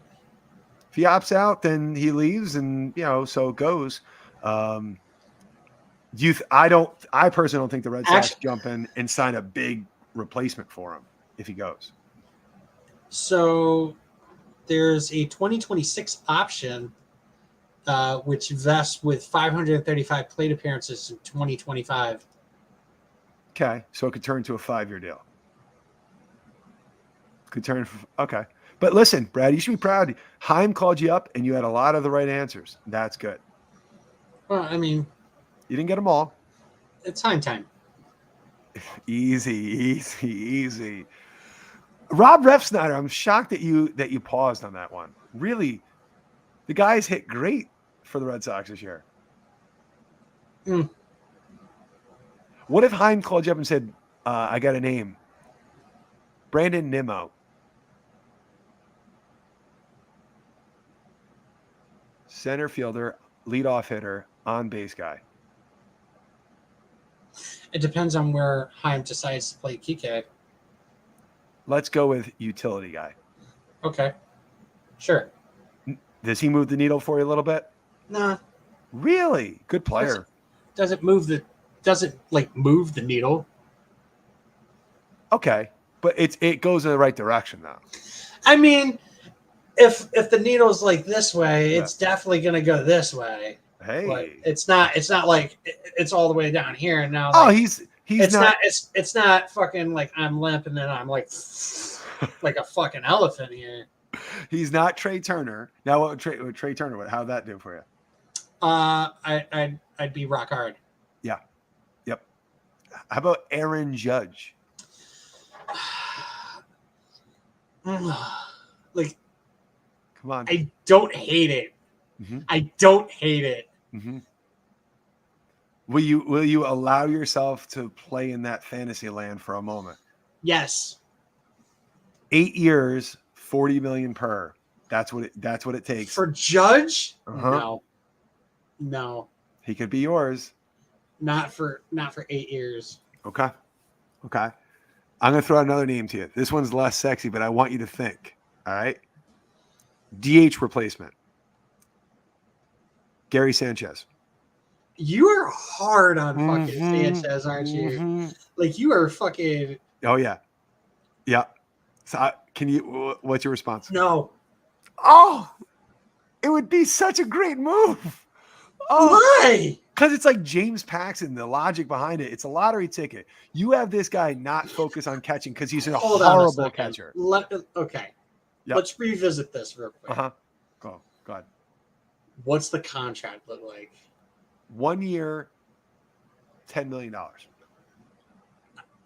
If he opts out, then he leaves, and so it goes. I personally don't think the Red Sox jump in and sign a big replacement for him if he goes. So there's a 2026 option, which vests with 535 plate appearances in 2025. Okay, so it could turn into a 5-year deal. Okay. But listen, Brad, you should be proud. Heim called you up, and you had a lot of the right answers. That's good. Well, I mean, you didn't get them all. It's Heim time. Easy. Rob Refsnyder, I'm shocked that you paused on that one. Really, the guy's hit great for the Red Sox this year. What if Heim called you up and said, I got a name? Brandon Nimmo. Center fielder, leadoff hitter, on base guy. It depends on where Heim decides to play Kike. Let's go with utility guy. Okay. Sure. Does he move the needle for you a little bit? Nah. Really? Good player. Doesn't move the needle. Okay. But it goes in the right direction though. I mean, if the needle's like this way, it's definitely gonna go this way. Hey. But it's not like it's all the way down here and now. Like, it's not fucking like I'm limp and then I'm like like a fucking elephant here. He's not Trey Turner. Now what would Trey Turner, how'd that do for you? I'd be rock hard. Yeah. Yep. How about Aaron Judge? Like, come on. I don't hate it. Mm-hmm. I don't hate it. Mm-hmm. Will you allow yourself to play in that fantasy land for a moment? Yes. 8 years, $40 million per. That's what it takes. For Judge? Uh-huh. No. He could be yours. Not for 8 years. Okay. I'm going to throw out another name to you. This one's less sexy, but I want you to think. All right. DH replacement. Gary Sanchez. You are hard on fucking Sanchez, aren't you? Like, you are fucking. Oh, yeah. Yeah. So what's your response? No. Oh, it would be such a great move. Oh, why? Because it's like James Paxton, the logic behind it. It's a lottery ticket. You have this guy not focus on catching because he's a horrible catcher. Okay. Yep. Let's revisit this real quick. Go ahead. What's the contract look like? 1 year, $10 million.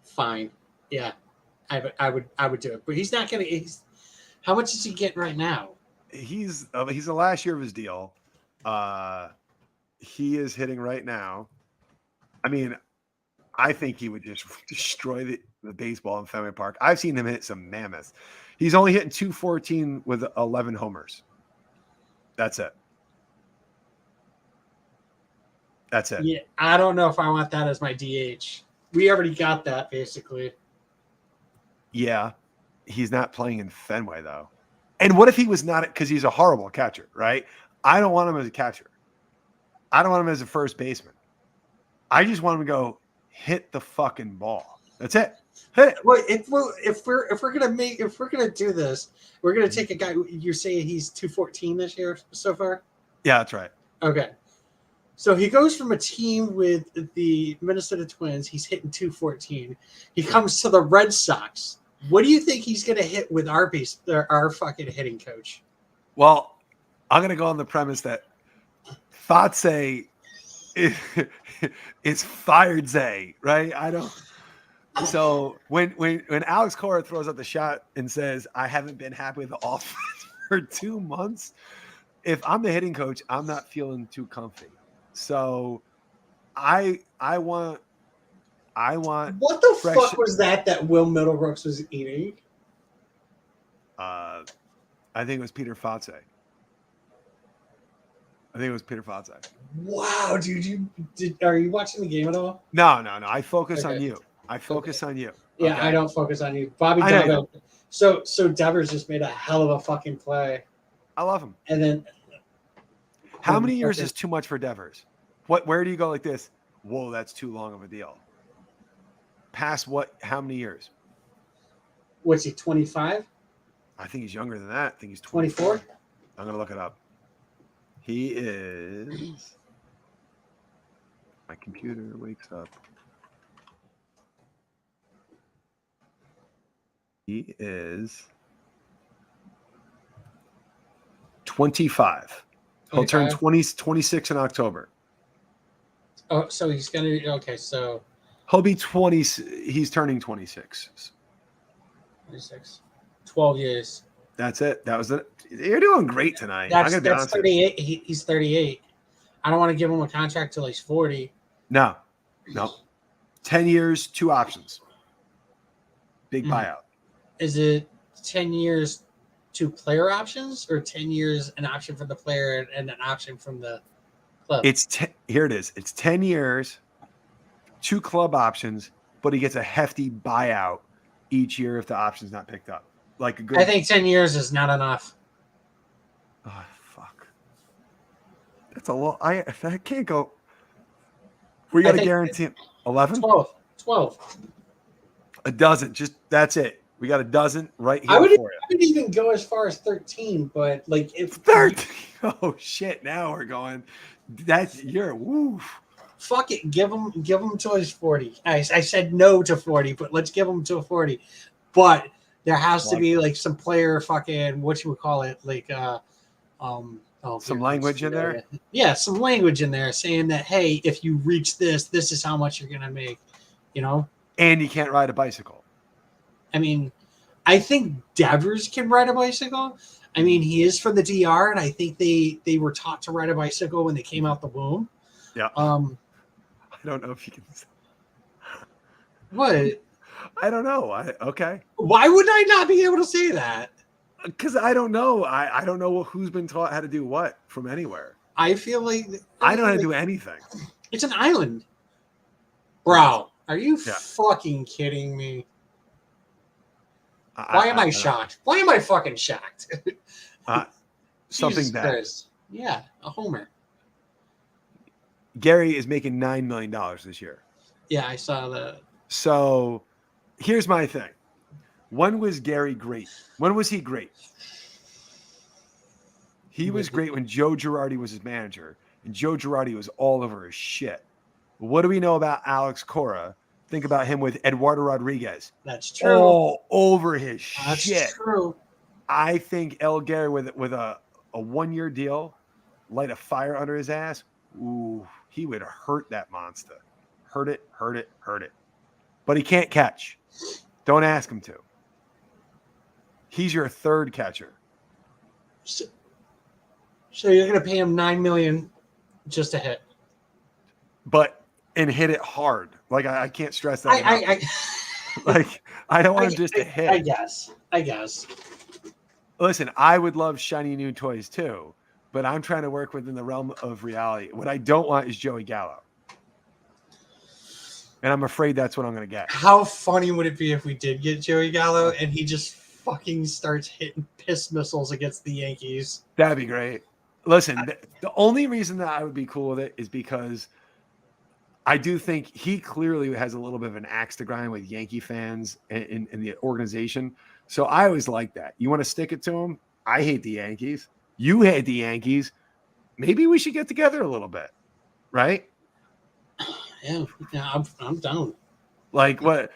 Fine. Yeah. I would do it. But he's not gonna how much is he getting right now? He's the last year of his deal. he is hitting right now. I mean, I think he would just destroy the baseball in Fenway Park. I've seen him hit some mammoths. He's only hitting 214 with 11 homers. That's it. That's it. Yeah, I don't know if I want that as my DH. We already got that, basically. Yeah, he's not playing in Fenway, though. And what if he was not – because he's a horrible catcher, right? I don't want him as a catcher. I don't want him as a first baseman. I just want him to go hit the fucking ball. That's it. Hit it. Well, if we're gonna do this, we're gonna take a guy. You're saying he's 214 this year so far? Yeah, that's right. Okay. So he goes from a team with the Minnesota Twins. He's hitting 214. He comes to the Red Sox. What do you think he's going to hit with our fucking hitting coach? Well, I'm going to go on the premise that Fatse is fired Zay, right? I don't. So when Alex Cora throws out the shot and says, I haven't been happy with the offense for 2 months, if I'm the hitting coach, I'm not feeling too comfy. So I want what the fuck was that Will Middlebrooks was eating? I think it was Peter Fatse. Wow, dude, are you watching the game at all? No. I focus Okay. on you. Yeah, Okay? I don't focus on you. Bobby Devers. So Devers just made a hell of a fucking play. I love him. And then how many years is too much for Devers? Where do you go like this? Whoa, that's too long of a deal. Past what? How many years? What's he, 25? I think he's younger than that. I think he's 24. I'm going to look it up. He is. My computer wakes up. He is 25. He'll turn 26 in October. Oh, so he's going to – okay, so – He'll be 20. He's turning 26. 26. 12 years. That's it. That was it. You're doing great tonight. That's 38. He's 38. I don't want to give him a contract till he's 40. No. 10 years, 2 options. Big buyout. Is it 10 years, 2 player options, or 10 years an option for the player and an option from the club? Here it is. It's 10 years, 2 club options, but he gets a hefty buyout each year if the option's not picked up. Like a good. I think 10 years is not enough. Oh fuck! That's a lot. I can't go. We got to guarantee 11? 12. A dozen. Just that's it. We got a dozen right here I for you. would even go as far as 13, but like if 13. Oh shit! Now we're going. You're woof. Fuck it. Give him to his 40. I said no to 40, but let's give him to a 40. But there has to be like some player fucking what you would call it, like some language in there. Yeah, some language in there saying that hey, if you reach this is how much you're gonna make. You know. And you can't ride a bicycle. I mean, I think Devers can ride a bicycle. I mean, he is from the DR, and I think they were taught to ride a bicycle when they came out the womb. Yeah. I don't know if you can. What? I don't know. Okay. Why would I not be able to say that? Because I don't know. I don't know who's been taught how to do what from anywhere. I feel like I don't know how to do anything. It's an island, bro. Are you fucking kidding me? Why am I shocked? Why am I fucking shocked? Something bad. Christ. Yeah, a homer. Gary is making $9 million this year. Yeah, I saw that. So here's my thing. When was Gary great? When was he great? He was great when Joe Girardi was his manager, and Joe Girardi was all over his shit. What do we know about Alex Cora? Think about him with Eduardo Rodriguez. That's true. All over his That's shit. That's true. I think El Gary with a 1-year deal, light a fire under his ass. Ooh, he would hurt that monster. Hurt it. But he can't catch. Don't ask him to. He's your third catcher. So you're going to pay him $9 million just to hit? and hit it hard. Like I can't stress that enough. Like I don't want him just to hit. I guess. Listen, I would love shiny new toys too, but I'm trying to work within the realm of reality. What I don't want is Joey Gallo. And I'm afraid that's what I'm going to get. How funny would it be if we did get Joey Gallo and he just fucking starts hitting piss missiles against the Yankees? That'd be great. Listen, the only reason that I would be cool with it is because I do think he clearly has a little bit of an axe to grind with Yankee fans in the organization. So I always like that. You want to stick it to him? I hate the Yankees. You hate the Yankees. Maybe we should get together a little bit, right? Yeah, I'm down. Like what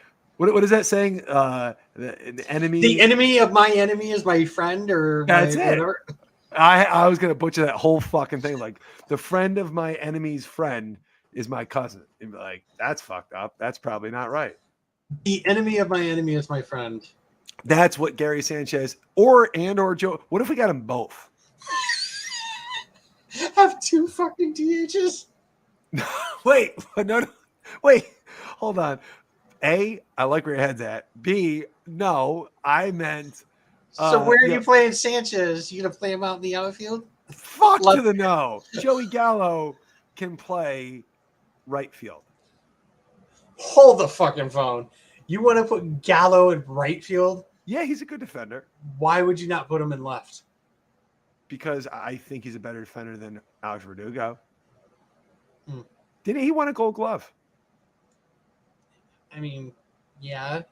is that saying? The enemy of my enemy is my friend, or that's it. Whatever. I was gonna butcher that whole fucking thing. Like the friend of my enemy's friend is my cousin. And be like, that's fucked up. That's probably not right. The enemy of my enemy is my friend. That's what Gary Sanchez or Joe. What if we got them both? Have two fucking DHs. Wait, no, wait, hold on. A, I like where your head's at. B, no, I meant. So where are you playing Sanchez? You gonna play him out in the outfield? Fuck to the no. Joey Gallo can play right field. Hold the fucking phone. You want to put Gallo in right field? Yeah, he's a good defender. Why would you not put him in left? Because I think he's a better defender than Alex Verdugo. Hmm. Didn't he win a Gold Glove? I mean, yeah.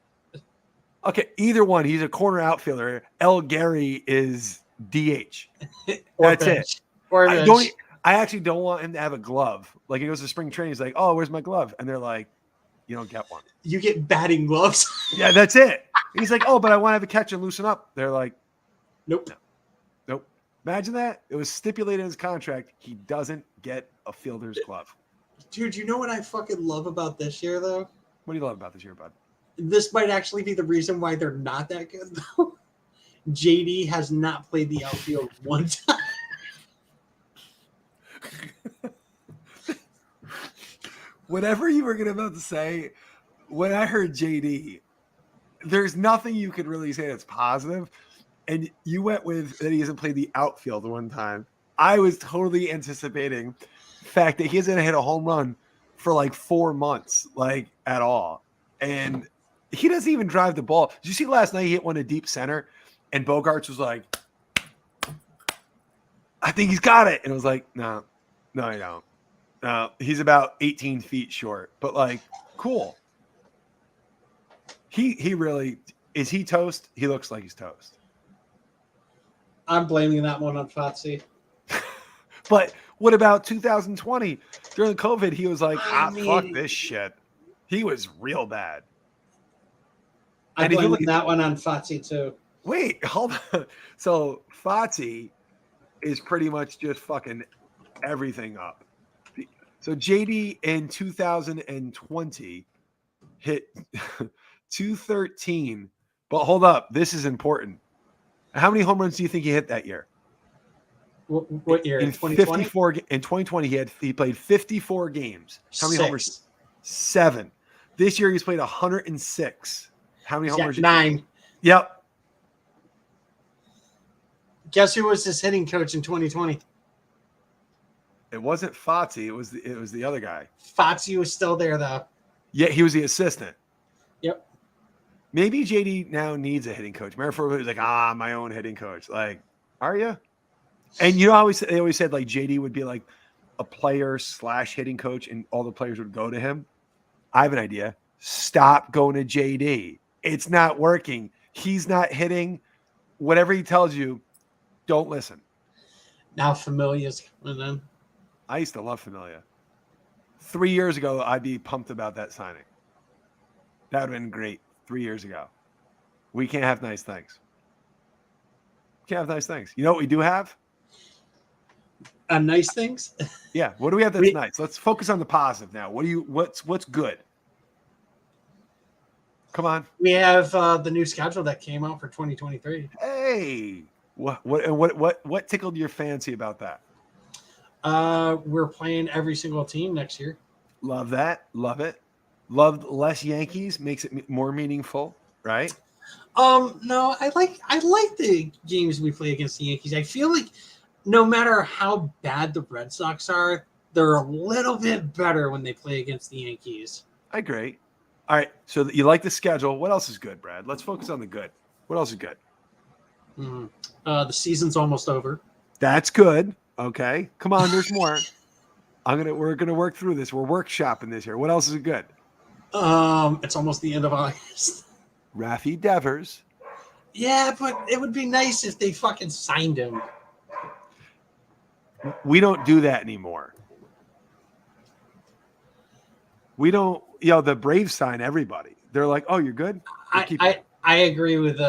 Okay, either one. He's a corner outfielder. El Gary is DH. That's it. I actually don't want him to have a glove. Like he goes to spring training, he's like, "Oh, where's my glove?" And they're like, "You don't get one. You get batting gloves." Yeah, that's it. And he's like, "Oh, but I want to have a catch and loosen up." They're like, "Nope, nope." Imagine that. It was stipulated in his contract. He doesn't get a fielder's glove. Dude, you know what I fucking love about this year, though? What do you love about this year, bud? This might actually be the reason why they're not that good, though. JD has not played the outfield one time. Whatever you were about to say, when I heard JD, there's nothing you could really say that's positive. And you went with that he hasn't played the outfield one time. I was totally anticipating the fact that he hasn't hit a home run for like 4 months, like at all. And he doesn't even drive the ball. Did you see last night he hit one to deep center and Bogarts was like, I think he's got it. And it was like, no, you don't. No, he's about 18 feet short, but like, cool. He really, is he toast? He looks like he's toast. I'm blaming that one on Fotsy. But what about 2020? During COVID, he was like, fuck this shit. He was real bad. I'm blaming that one on Fotsy too. Wait, hold on. So Fotsy is pretty much just fucking everything up. So JD in 2020 hit 213. But hold up, this is important. How many home runs do you think he hit that year? What year? In 54 in 2020 he played 54 games. How many homers? 7. This year he's played 106. How many homers? 9. Yep. Guess who was his hitting coach in 2020? It wasn't Fotsy. It was the other guy. Fotsy was still there though. Yeah, he was the assistant. Yep. Maybe JD now needs a hitting coach. Remember, for he was like, my own hitting coach. Like, are you? And you know, they always said like JD would be like a player / hitting coach, and all the players would go to him. I have an idea. Stop going to JD. It's not working. He's not hitting. Whatever he tells you, don't listen. Now Familia's coming in. I used to love Familia. 3 years ago, I'd be pumped about that signing. That would have been great 3 years ago. We can't have nice things. Can't have nice things. You know what we do have? Nice things? Yeah. What do we have that's nice? Let's focus on the positive now. What's good? Come on. We have the new schedule that came out for 2023. Hey. What tickled your fancy about that? We're playing every single team next year. Love that. Love it. Loved less Yankees makes it more meaningful, right? No, I like the games we play against the Yankees. I feel like no matter how bad the Red Sox are, they're a little bit better when they play against the Yankees. I agree. All right. So you like the schedule. What else is good, Brad? Let's focus on the good. What else is good? Mhm. The season's almost over. That's good. Okay. Come on, there's more. We're gonna work through this. We're workshopping this here. What else is good? It's almost the end of August. Raffy Devers. Yeah, but it would be nice if they fucking signed him. We don't do that anymore. We don't, the Braves sign everybody. They're like, oh, you're good? I agree with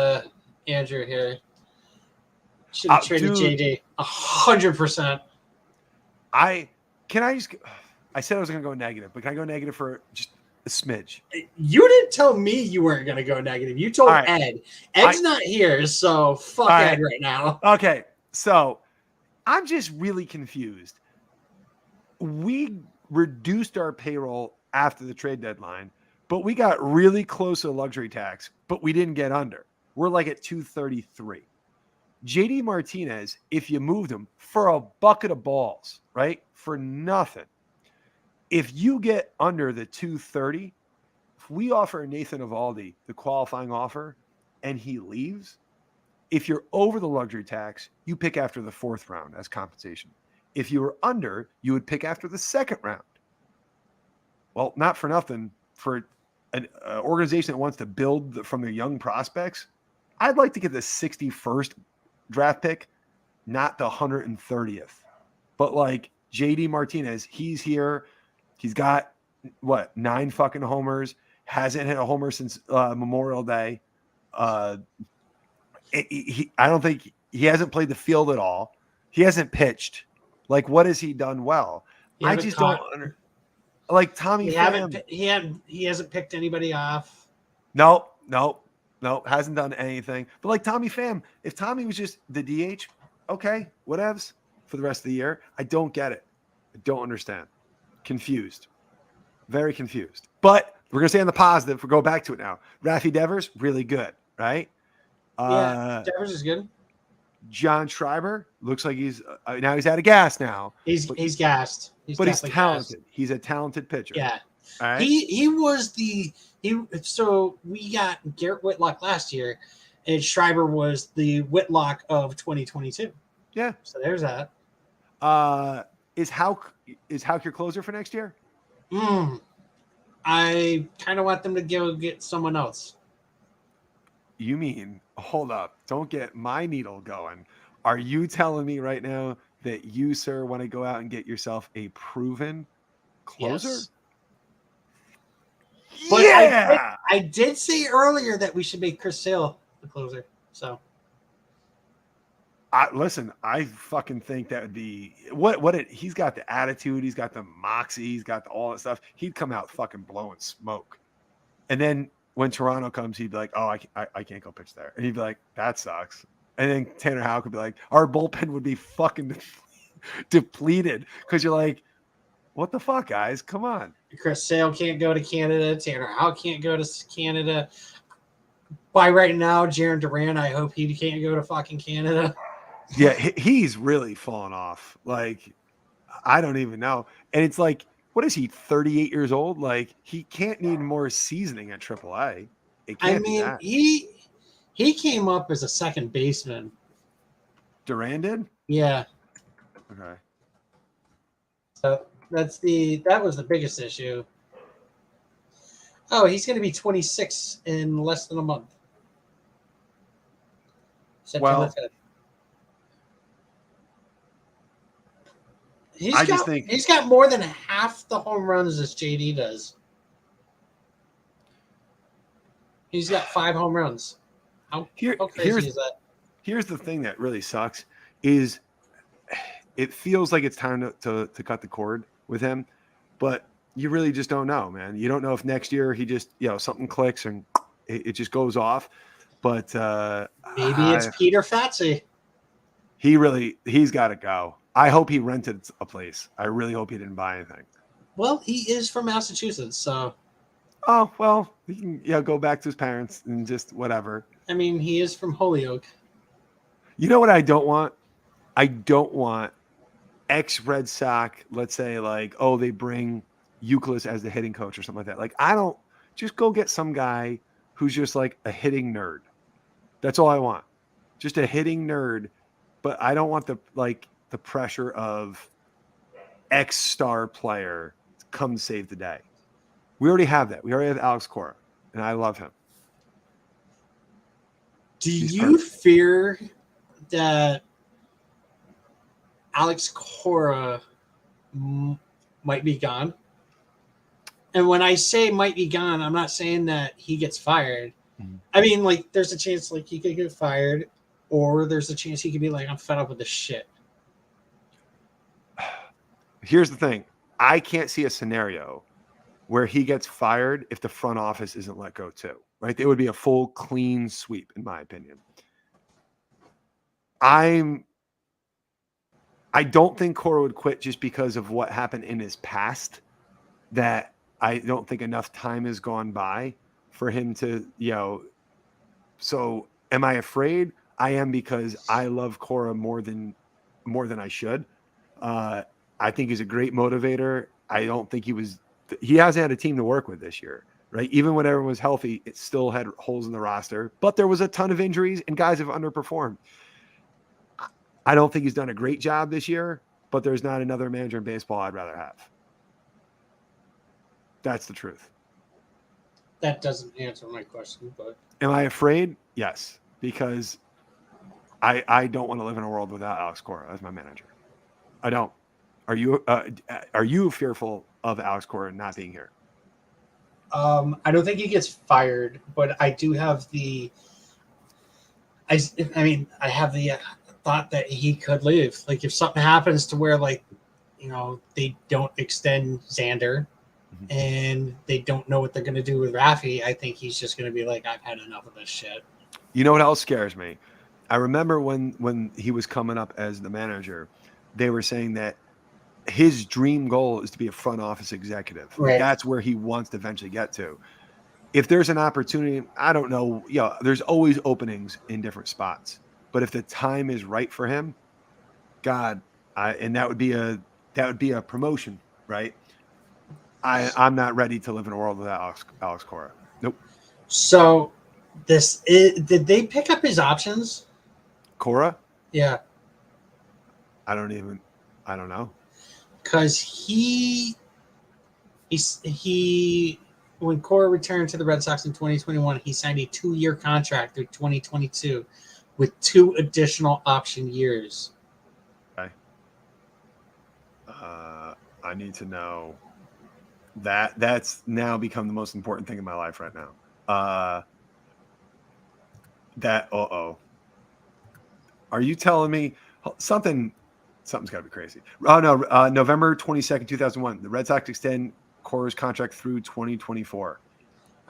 Andrew here. Should have traded JD 100%. I said I was going to go negative, but can I go negative for just a smidge? You didn't tell me you weren't going to go negative. You told Ed. Ed's not here, so fuck Ed right now. Okay, so I'm just really confused. We reduced our payroll after the trade deadline, but we got really close to the luxury tax, but we didn't get under. We're like at 233. JD Martinez, if you moved him for a bucket of balls, right? For nothing. If you get under the 230, if we offer Nathan Eovaldi the qualifying offer and he leaves, if you're over the luxury tax, you pick after the fourth round as compensation. If you were under, you would pick after the second round. Well, not for nothing, for an organization that wants to build from their young prospects, I'd like to get the 61st draft pick, not the 130th. But like JD Martinez, he's here. He's got, 9 fucking homers. Hasn't hit a homer since Memorial Day. I don't think he hasn't played the field at all. He hasn't pitched. Like, what has he done well? I just don't like Tommy Pham. He hasn't picked anybody off. Nope. Hasn't done anything. But like Tommy Pham, if Tommy was just the DH, okay, whatevs for the rest of the year. I don't get it. I don't understand. Confused. Very confused. But we're going to stay on the positive. We'll go back to it now. Raffy Devers, really good, right? Yeah, Devers is good. John Schreiber looks like he's now he's out of gas now. He's gassed. But he's talented. Gassed. He's a talented pitcher. Yeah. All right? So we got Garrett Whitlock last year, and Schreiber was the Whitlock of 2022. Yeah. So there's that. Is Houck your closer for next year? I kind of want them to go get someone else. You mean, hold up, don't get my needle going. Are you telling me right now that you, sir, want to go out and get yourself a proven closer? Yes. But yeah! I did say earlier that we should make Chris Sale the closer. So, listen, I fucking think that would be he's got the attitude, he's got the moxie, he's got all that stuff. He'd come out fucking blowing smoke, and then when Toronto comes, he'd be like, "Oh, I can't go pitch there," and he'd be like, "That sucks." And then Tanner Houck would be like, "Our bullpen would be fucking depleted," because you're like, "What the fuck, guys? Come on." Chris Sale can't go to Canada. Tanner Houck can't go to Canada. By right now, Jarren Duran, I hope he can't go to fucking Canada. Yeah, he's really fallen off. Like, I don't even know. And it's like, what is he, 38 years old? Like, he can't need more seasoning at AAA. I mean, he came up as a second baseman. Duran did? Yeah. Okay. So that was the biggest issue. Oh, he's going to be 26 in less than a month. September 5th. He's got more than half the home runs as JD does. He's got 5 home runs. How crazy is that? Here's the thing that really sucks is it feels like it's time to cut the cord with him, but you really just don't know, man. You don't know if next year he just, something clicks and it just goes off. But maybe it's Peter Fatsi. He's got to go. I hope he rented a place. I really hope he didn't buy anything. Well, he is from Massachusetts, so Oh, well, he can go back to his parents and just whatever. I mean, he is from Holyoke. You know what I don't want? I don't want ex-Red Sox, let's say they bring Euclid as the hitting coach or something like that. Like, I don't just go get some guy who's just like a hitting nerd. That's all I want. Just a hitting nerd, but I don't want the pressure of ex-star player to come save the day. We already have that. We already have Alex Cora, and I love him. Do you fear that Alex Cora might be gone? And when I say might be gone, I'm not saying that he gets fired. Mm-hmm. I mean, like, there's a chance he could get fired, or there's a chance he could be like, I'm fed up with this shit. Here's the thing. I can't see a scenario where he gets fired if the front office isn't let go too, right? It would be a full clean sweep, in my opinion. I don't think Cora would quit just because of what happened in his past, that I don't think enough time has gone by for him to, so am I afraid? I am, because I love Cora more than I should. I think he's a great motivator. I don't think he hasn't had a team to work with this year, right? Even when everyone was healthy, it still had holes in the roster, but there was a ton of injuries and guys have underperformed. I don't think he's done a great job this year, but there's not another manager in baseball I'd rather have. That's the truth. That doesn't answer my question, but am I afraid? Yes, because I don't want to live in a world without Alex Cora as my manager. I don't. Are you fearful of Alex Cora not being here? I don't think he gets fired, but I do have I have the thought that he could leave. Like, if something happens to where, they don't extend Xander, mm-hmm. and they don't know what they're going to do with Rafi, I think he's just going to be like, I've had enough of this shit. You know what else scares me? I remember when he was coming up as the manager, they were saying that his dream goal is to be a front office executive. Right. Like, that's where he wants to eventually get to. If there's an opportunity, I don't know, there's always openings in different spots. But if the time is right for him, God, and that would be a promotion, right? I'm not ready to live in a world without Alex Cora. Nope. So did they pick up his options? Cora? Yeah. I don't know. Because he when Cora returned to the Red Sox in 2021, he signed a 2-year contract through 2022 with 2 additional option years. Okay. I need to know that. That's now become the most important thing in my life right now. Are you telling me something's got to be crazy? Oh, no. November 22nd, 2001. The Red Sox extend Cora's contract through 2024.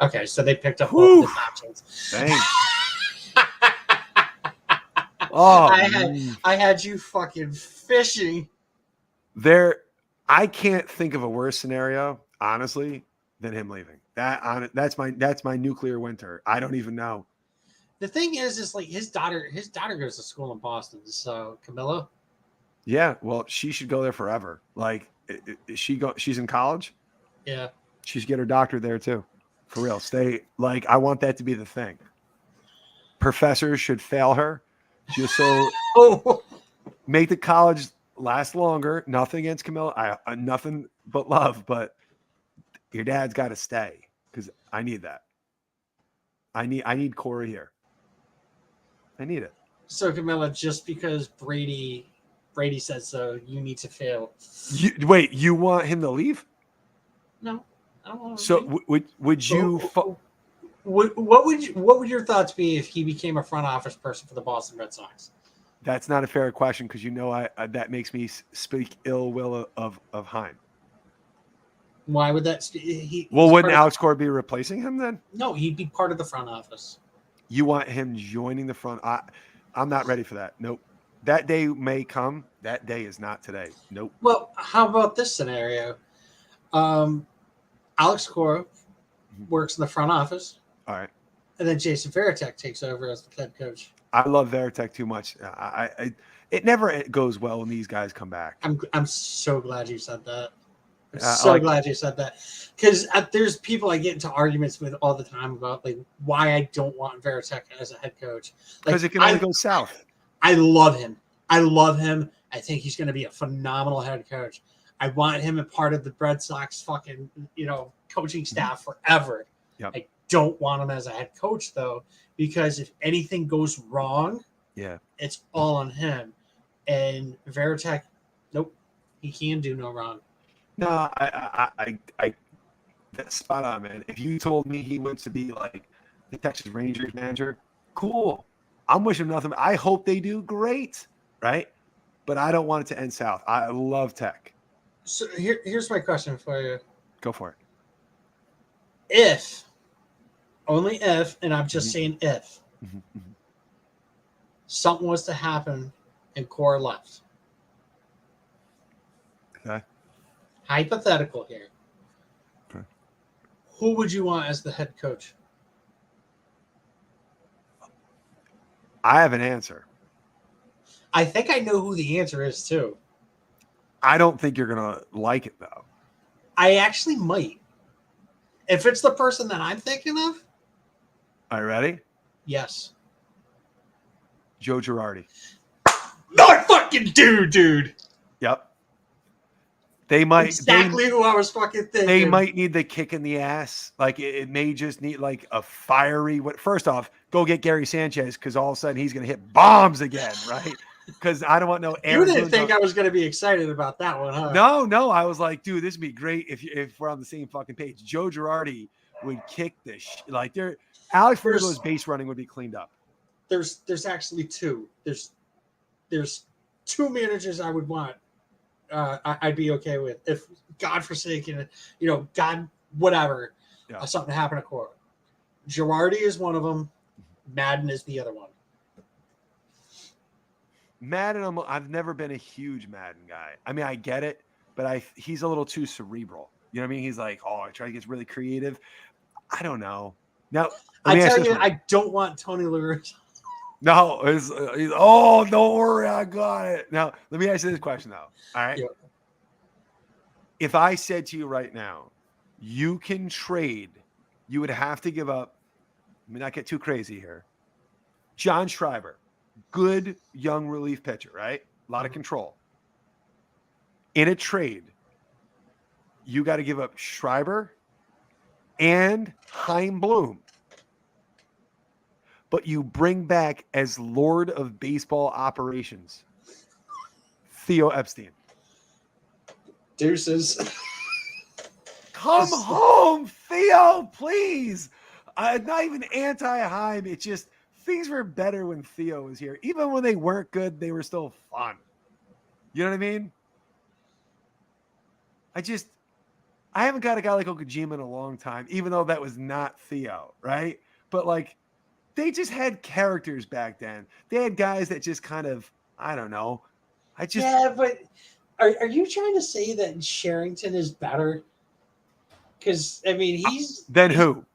Okay, so they picked up both of his options. Thanks. Oh, I had you fucking fishing. I can't think of a worse scenario, honestly, than him leaving. That's my nuclear winter. I don't even know. The thing is like his daughter goes to school in Boston. So Camilla. Yeah, well, she should go there forever. Like, she's in college? Yeah. She should get her doctorate there too. For real. I want that to be the thing. Professors should fail her just so make the college last longer. Nothing against Camilla. Nothing but love, but your dad's got to stay because I need that. I need Corey here. I need it. So Camilla, just because Brady says so, you need to fail. Wait, you want him to leave? No, I don't want him to leave. Would you? What would your thoughts be if he became a front office person for the Boston Red Sox? That's not a fair question because that makes me speak ill will of Heim. Why would that? Wouldn't Alex Cora be replacing him then? No, he'd be part of the front office. You want him joining the front? I'm not ready for that. Nope. That day may come. That day is not today. Nope. Well, how about this scenario? Alex Cora works in the front office. All right. And then Jason Varitek takes over as the head coach. I love Varitek too much. It never goes well when these guys come back. I'm so glad you said that. I'm glad you said that, because there's people I get into arguments with all the time about like why I don't want Varitek as a head coach. Because it can only go south. I love him. I think he's going to be a phenomenal head coach. I want him a part of the Red Sox fucking coaching staff forever. Yep. I don't want him as a head coach though, because if anything goes wrong, it's all on him. And Varitek, nope, he can do no wrong. No, I that's spot on, man. If you told me he wants to be like the Texas Rangers manager, cool. I'm wishing nothing. I hope they do great, right? But I don't want it to end south. I love Tech. So here's my question for you. Go for it. If, only if, and I'm just saying if, something was to happen and Cora left. Okay. Hypothetical here. Okay. Who would you want as the head coach? I have an answer. I think I know who the answer is too. I don't think you're going to like it though. I actually might. If it's the person that I'm thinking of. Are you ready? Yes. Joe Girardi. Not fucking dude. Yep. They might exactly who I was fucking thinking. They might need the kick in the ass. Like it may just need like a fiery. First off, go get Gary Sanchez because all of a sudden he's going to hit bombs again, right? Because I don't want no. You didn't think I was going to be excited about that one, huh? No. I was like, dude, this would be great if we're on the same fucking page. Joe Girardi would kick this. Like Alex Verdugo's base running would be cleaned up. There's actually two. There's two managers I would want. I'd be okay with if God forsaken, God whatever, something happened to Cora. Girardi is one of them. Madden is the other one. Madden, I've never been a huge Madden guy. I mean, I get it, but he's a little too cerebral. You know what I mean? He's like, I try to get really creative. I don't know. Now, I tell you, I don't want Tony La Russa. No, don't worry, I got it. Now, let me ask you this question, though. All right? Yeah. If I said to you right now, you can trade, you would have to give up, let me not get too crazy here, John Schreiber, good young relief pitcher, right? A lot of control. In a trade, you got to give up Schreiber and Chaim Bloom. But you bring back as Lord of Baseball Operations, Theo Epstein. Deuces. Come home, Theo, please. Not even anti-Chaim. It's just things were better when Theo was here. Even when they weren't good, they were still fun. You know what I mean? I haven't got a guy like Okajima in a long time, even though that was not Theo, right? But like, they just had characters back then. They had guys that just kind of, I don't know. Yeah, but are you trying to say that Sherrington is better? Because, I mean, Then who?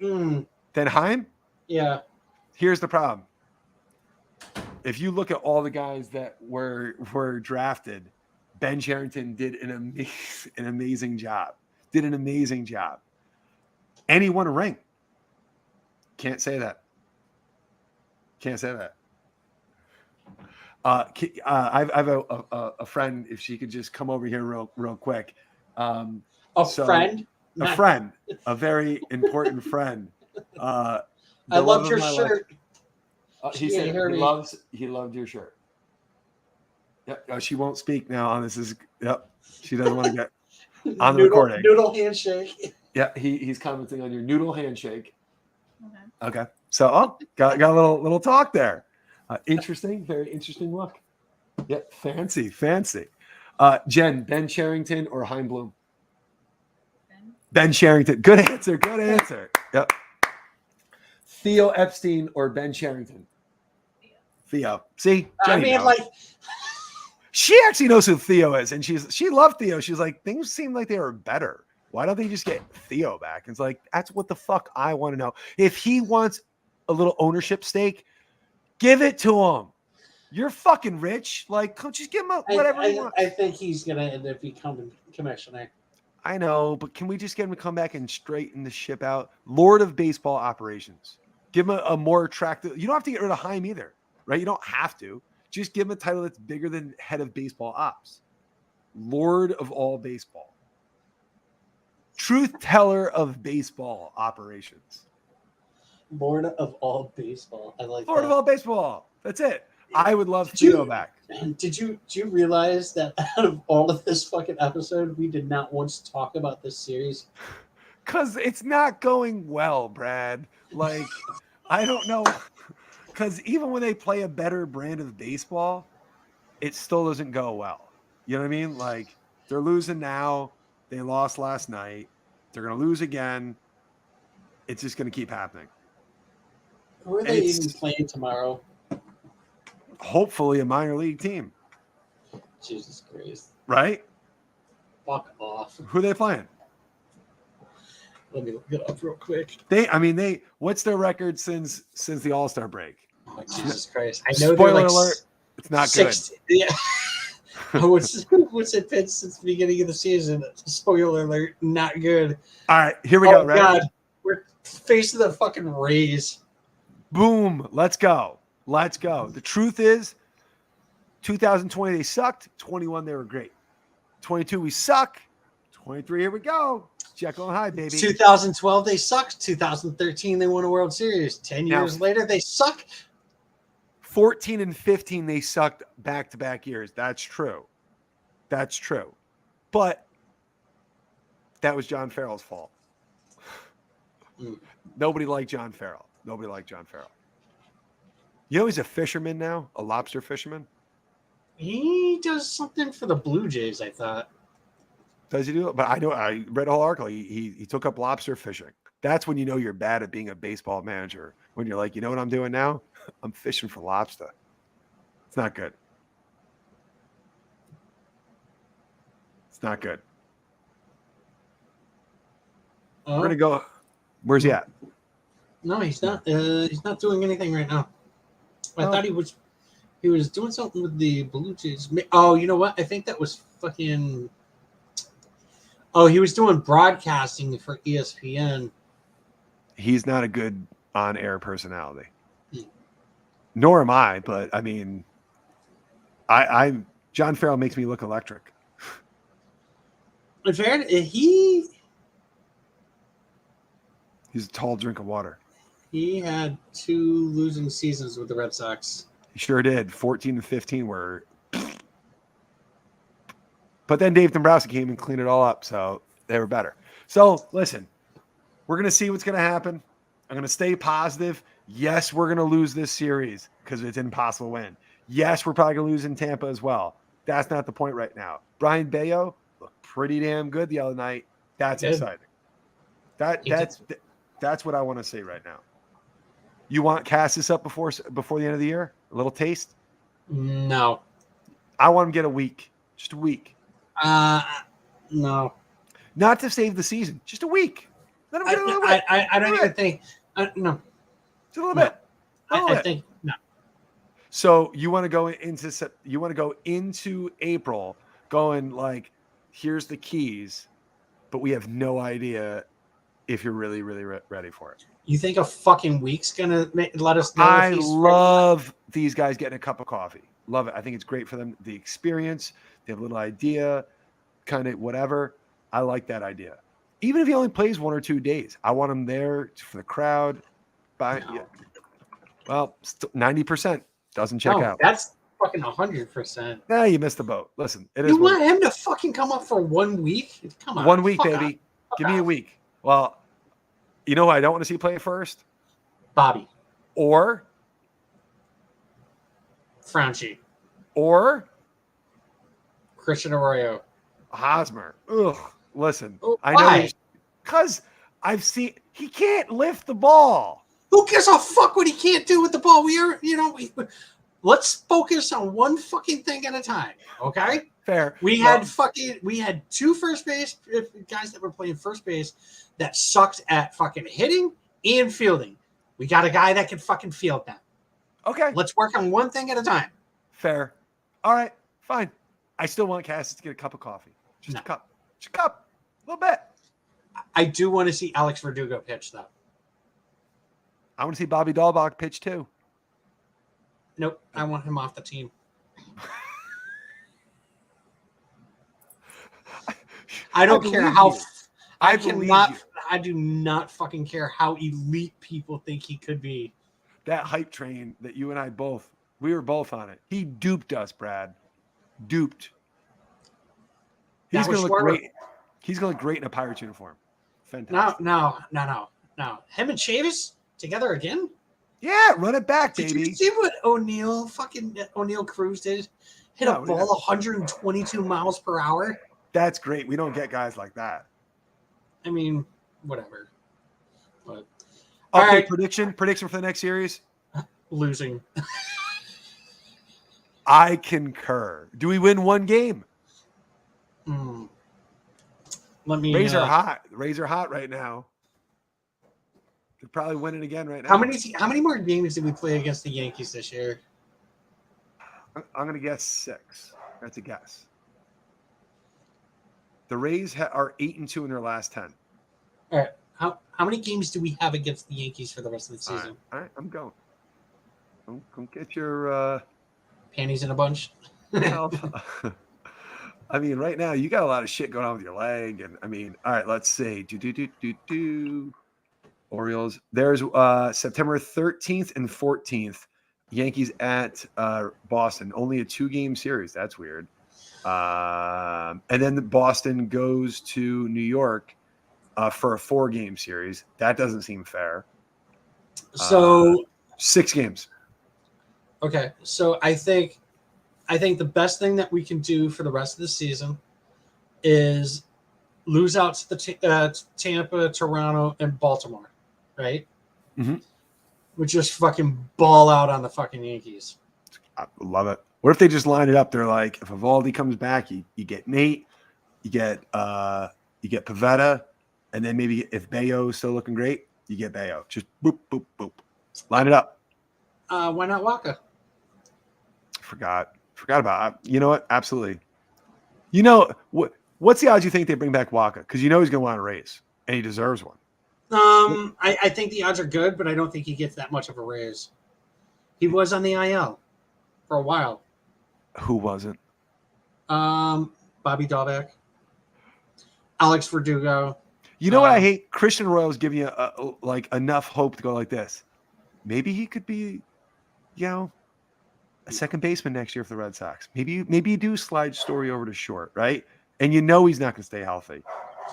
Then Chaim? Yeah. Here's the problem. If you look at all the guys that were drafted, Ben Sherrington did an amazing job. And he won a ring. Can't say that. I have a friend. If she could just come over here real quick. Friend, a very important friend. I loved your shirt. He said he loved your shirt. Yep. She won't speak now on this. She doesn't want to get on the recording. Noodle handshake. Yeah, he's commenting on your noodle handshake. Okay. So, got a little talk there. Interesting, very interesting look. Yeah, fancy. Jen, Ben Sherrington or Chaim Bloom? Ben Sherrington. Good answer. Yep. Theo Epstein or Ben Sherrington? Theo. See? Jenny knows. She actually knows who Theo is, and she loved Theo. She's like, things seemed like they were better. Why don't they just get Theo back? It's like, that's what the fuck I want to know. If he wants a little ownership stake, give it to him. You're fucking rich. Like, just give him whatever he wants. I think he's going to end up becoming commissioner. I know, but can we just get him to come back and straighten the ship out? Lord of baseball operations. Give him a more attractive. You don't have to get rid of Haim either, right? You don't have to. Just give him a title that's bigger than head of baseball ops. Lord of all baseball. Truth teller of baseball operations. Lord of all baseball. I like Lord that. of all baseball. That's it. I would love Theo back. Did you realize that out of all of this fucking episode, we did not once talk about this series? Because it's not going well, Brad. Like, I don't know. Because even when they play a better brand of baseball, it still doesn't go well. You know what I mean? Like, they're losing now. They lost last night. They're going to lose again. It's just going to keep happening. Who are they even playing tomorrow? Hopefully a minor league team. Jesus Christ. Right? Fuck off. Who are they playing? Let me look it up real quick. What's their record since the All-Star break? Oh, Jesus Christ. I know Spoiler alert, it's not good. Yeah. What's it been since the beginning of the season? Spoiler alert, not good. All right, here we go. Right? God. We're facing the fucking Rays. Boom. Let's go. The truth is, 2020 they sucked. 21 they were great. 22 we suck. 23 here we go. Jekyll and Hyde, baby. 2012 they sucked. 2013 they won a World Series. 10 years later they suck. 14 and 15 they sucked back-to-back years. That's true. But that was John Farrell's fault. Nobody liked John Farrell. You know he's a fisherman now, a lobster fisherman. He does something for the Blue Jays, I thought. Does he do it? But I read a whole article. He took up lobster fishing. That's when you know you're bad at being a baseball manager. When you're like, you know what I'm doing now? I'm fishing for lobster. It's not good. We're gonna go. Where's he at? No, he's not. He's not doing anything right now. I thought he was doing something with the Blue Jays. Oh, you know what? I think that was fucking. Oh, he was doing broadcasting for ESPN. He's not a good on-air personality. Nor am I, but I mean, John Farrell makes me look electric. In fact, he's a tall drink of water. He had 2 losing seasons with the Red Sox. He sure did. 14 and 15 were. But then Dave Dombrowski came and cleaned it all up, so they were better. So listen, we're going to see what's going to happen. I'm going to stay positive. Yes, we're going to lose this series because it's impossible to win. Yes, we're probably going to lose in Tampa as well. That's not the point right now. Brian Bayo looked pretty damn good the other night. That's exciting. That's what I want to say right now. You want Cassis up before the end of the year? A little taste? No. I want him to get a week. Just a week. No. Not to save the season. Just a week. Let him get a little bit. I don't even think. No. Just a little bit. I think no. So you want to go into April going like, here's the keys, but we have no idea if you're really, really ready for it. You think a fucking week's gonna let us know? I love these guys getting a cup of coffee. Love it. I think it's great for them. The experience. They have a little idea, kind of whatever. I like that idea. Even if he only plays 1 or 2 days, I want him there for the crowd. Well, 90% doesn't check out. That's fucking 100%. Nah, you missed the boat. Listen, you want him to fucking come up for 1 week? Come on, 1 week, baby. Give me a week. Well, you know who I don't want to see play first? Bobby. Or Franchi. Or Christian Arroyo. Hosmer. Ugh. Listen, I why? know because I've seen he can't lift the ball. Who gives a fuck what he can't do with the ball? Let's focus on one fucking thing at a time, okay? Fair. We had two first base guys that were playing first base that sucked at fucking hitting and fielding. We got a guy that can fucking field now. Okay. Let's work on one thing at a time. Fair. All right. Fine. I still want Cassis to get a cup of coffee. Just a cup. Just a cup. A little bit. I do want to see Alex Verdugo pitch, though. I want to see Bobby Dahlbach pitch, too. Nope. I want him off the team. I don't care how... I do not fucking care how elite people think he could be. That hype train that you and I we were both on it. He duped us, Brad. Duped. He's going to look great. He's going to look great in a Pirates uniform. Fantastic. No. Him and Chavis together again? Yeah, run it back, baby. Did you see what O'Neal Cruz did? Hit a ball 122 miles per hour. That's great. We don't get guys like that. I mean, whatever. But okay, right. Prediction for the next series? Losing. I concur. Do we win one game? Let me. Rays are hot. Rays are hot right now. They're probably winning again right now. How many more games did we play against the Yankees this year? I'm going to guess 6. That's a guess. The Rays are 8-2 in their last 10. All right. How many games do we have against the Yankees for the rest of the season? All right. I'm going. Come get your panties in a bunch. I mean, right now you got a lot of shit going on with your leg, and I mean, all right. Let's see. Orioles. There's September 13th and 14th. Yankees at Boston. Only a 2-game series. That's weird. And then Boston goes to New York for a 4-game series. That doesn't seem fair. So 6 games. Okay, so I think the best thing that we can do for the rest of the season is lose out to the Tampa, Toronto, and Baltimore, right? Mm-hmm. We just fucking ball out on the fucking Yankees. I love it. What if they just line it up? They're like, if Evaldi comes back, you get Nate, you get Pivetta, and then maybe if Bayo's still looking great, you get Bayo. Just boop, boop, boop. Line it up. Why not Waka? Forgot about it. You know what? Absolutely. You know what's the odds you think they bring back Waka? Because you know he's going to want a raise, and he deserves one. I think the odds are good, but I don't think he gets that much of a raise. He was on the IL for a while. Who wasn't? Bobby Dahlbach, Alex Verdugo. You know what I hate? Christian Royals giving you like enough hope to go like this. Maybe he could be, a second baseman next year for the Red Sox. Maybe you do slide Story over to short, right? And you know he's not going to stay healthy.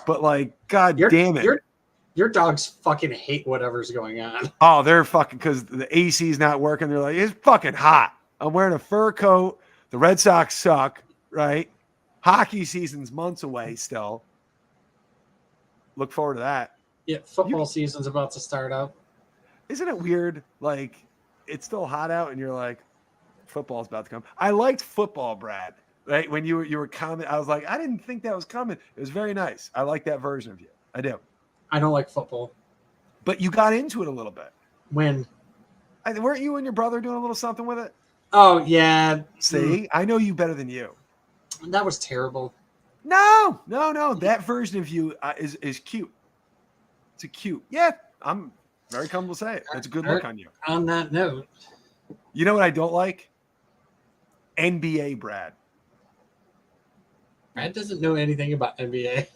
But damn it. Your dogs fucking hate whatever's going on. Oh, they're fucking because the AC's not working. They're like, it's fucking hot. I'm wearing a fur coat. The Red Sox suck, right? Hockey season's months away still. Look forward to that. Yeah, football season's about to start up. Isn't it weird? Like, it's still hot out, and you're like, football's about to come. I liked football, Brad. Right when you were commenting, I was like, I didn't think that was coming. It was very nice. I like that version of you. I do. I don't like football. But you got into it a little bit. When? Weren't you and your brother doing a little something with it? Oh, yeah. See? I know you better than you. That was terrible. No. That version of you is cute. It's a cute. Yeah, I'm very comfortable to say it. That's a good look on you. On that note. You know what I don't like? NBA Brad. Brad doesn't know anything about NBA.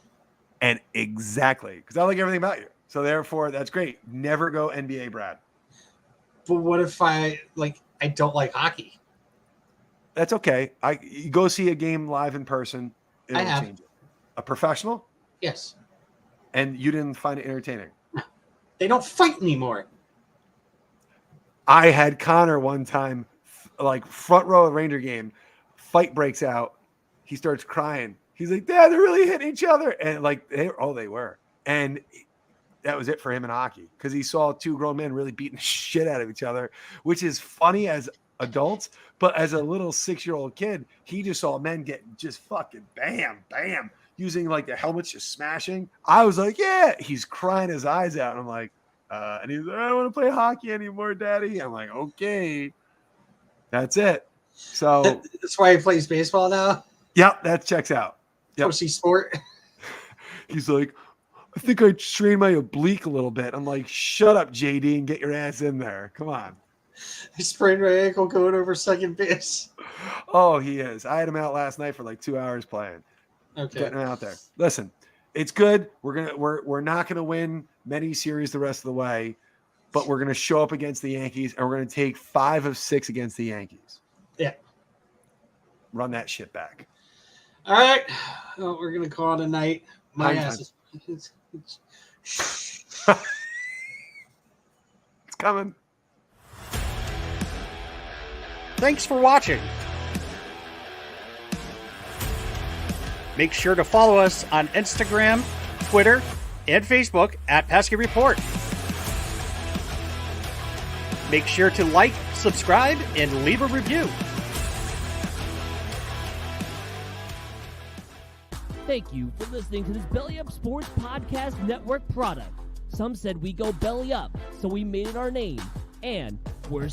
And exactly, because I like everything about you. So therefore, that's great. Never go NBA Brad. But what if I don't like hockey? That's okay. You go see a game live in person. I have. Change it. A professional? Yes. And you didn't find it entertaining? No. They don't fight anymore. I had Connor one time, like front row of Ranger game, fight breaks out. He starts crying. He's like, Dad, they're really hitting each other. And they were. And that was it for him in hockey because he saw 2 grown men really beating the shit out of each other, which is funny as adults. But as a little 6-year-old kid, he just saw men get just fucking bam, bam, using like the helmets, just smashing. I was like, yeah, he's crying his eyes out. And I'm like, and he's like, I don't want to play hockey anymore, Daddy. I'm like, okay, that's it. So that's why he plays baseball now. Yep, that checks out. Yep. Pussy sport. He's like, I think I strained my oblique a little bit. I'm like, shut up, JD, and get your ass in there. Come on. I sprained my ankle going over second base. Oh, he is. I had him out last night for like 2 hours playing. Okay. Getting him out there. Listen, it's good. We're not gonna win many series the rest of the way, but we're gonna show up against the Yankees and we're gonna take 5 of 6 against the Yankees. Yeah. Run that shit back. All right. Well, we're gonna call it a night. My ass is it's coming. Thanks for watching. Make sure to follow us on Instagram, Twitter, and Facebook at Paskey Report. Make sure to like, subscribe, and leave a review. Thank you for listening to this Belly Up Sports Podcast Network product. Some said we go belly up, so we made it our name. And we're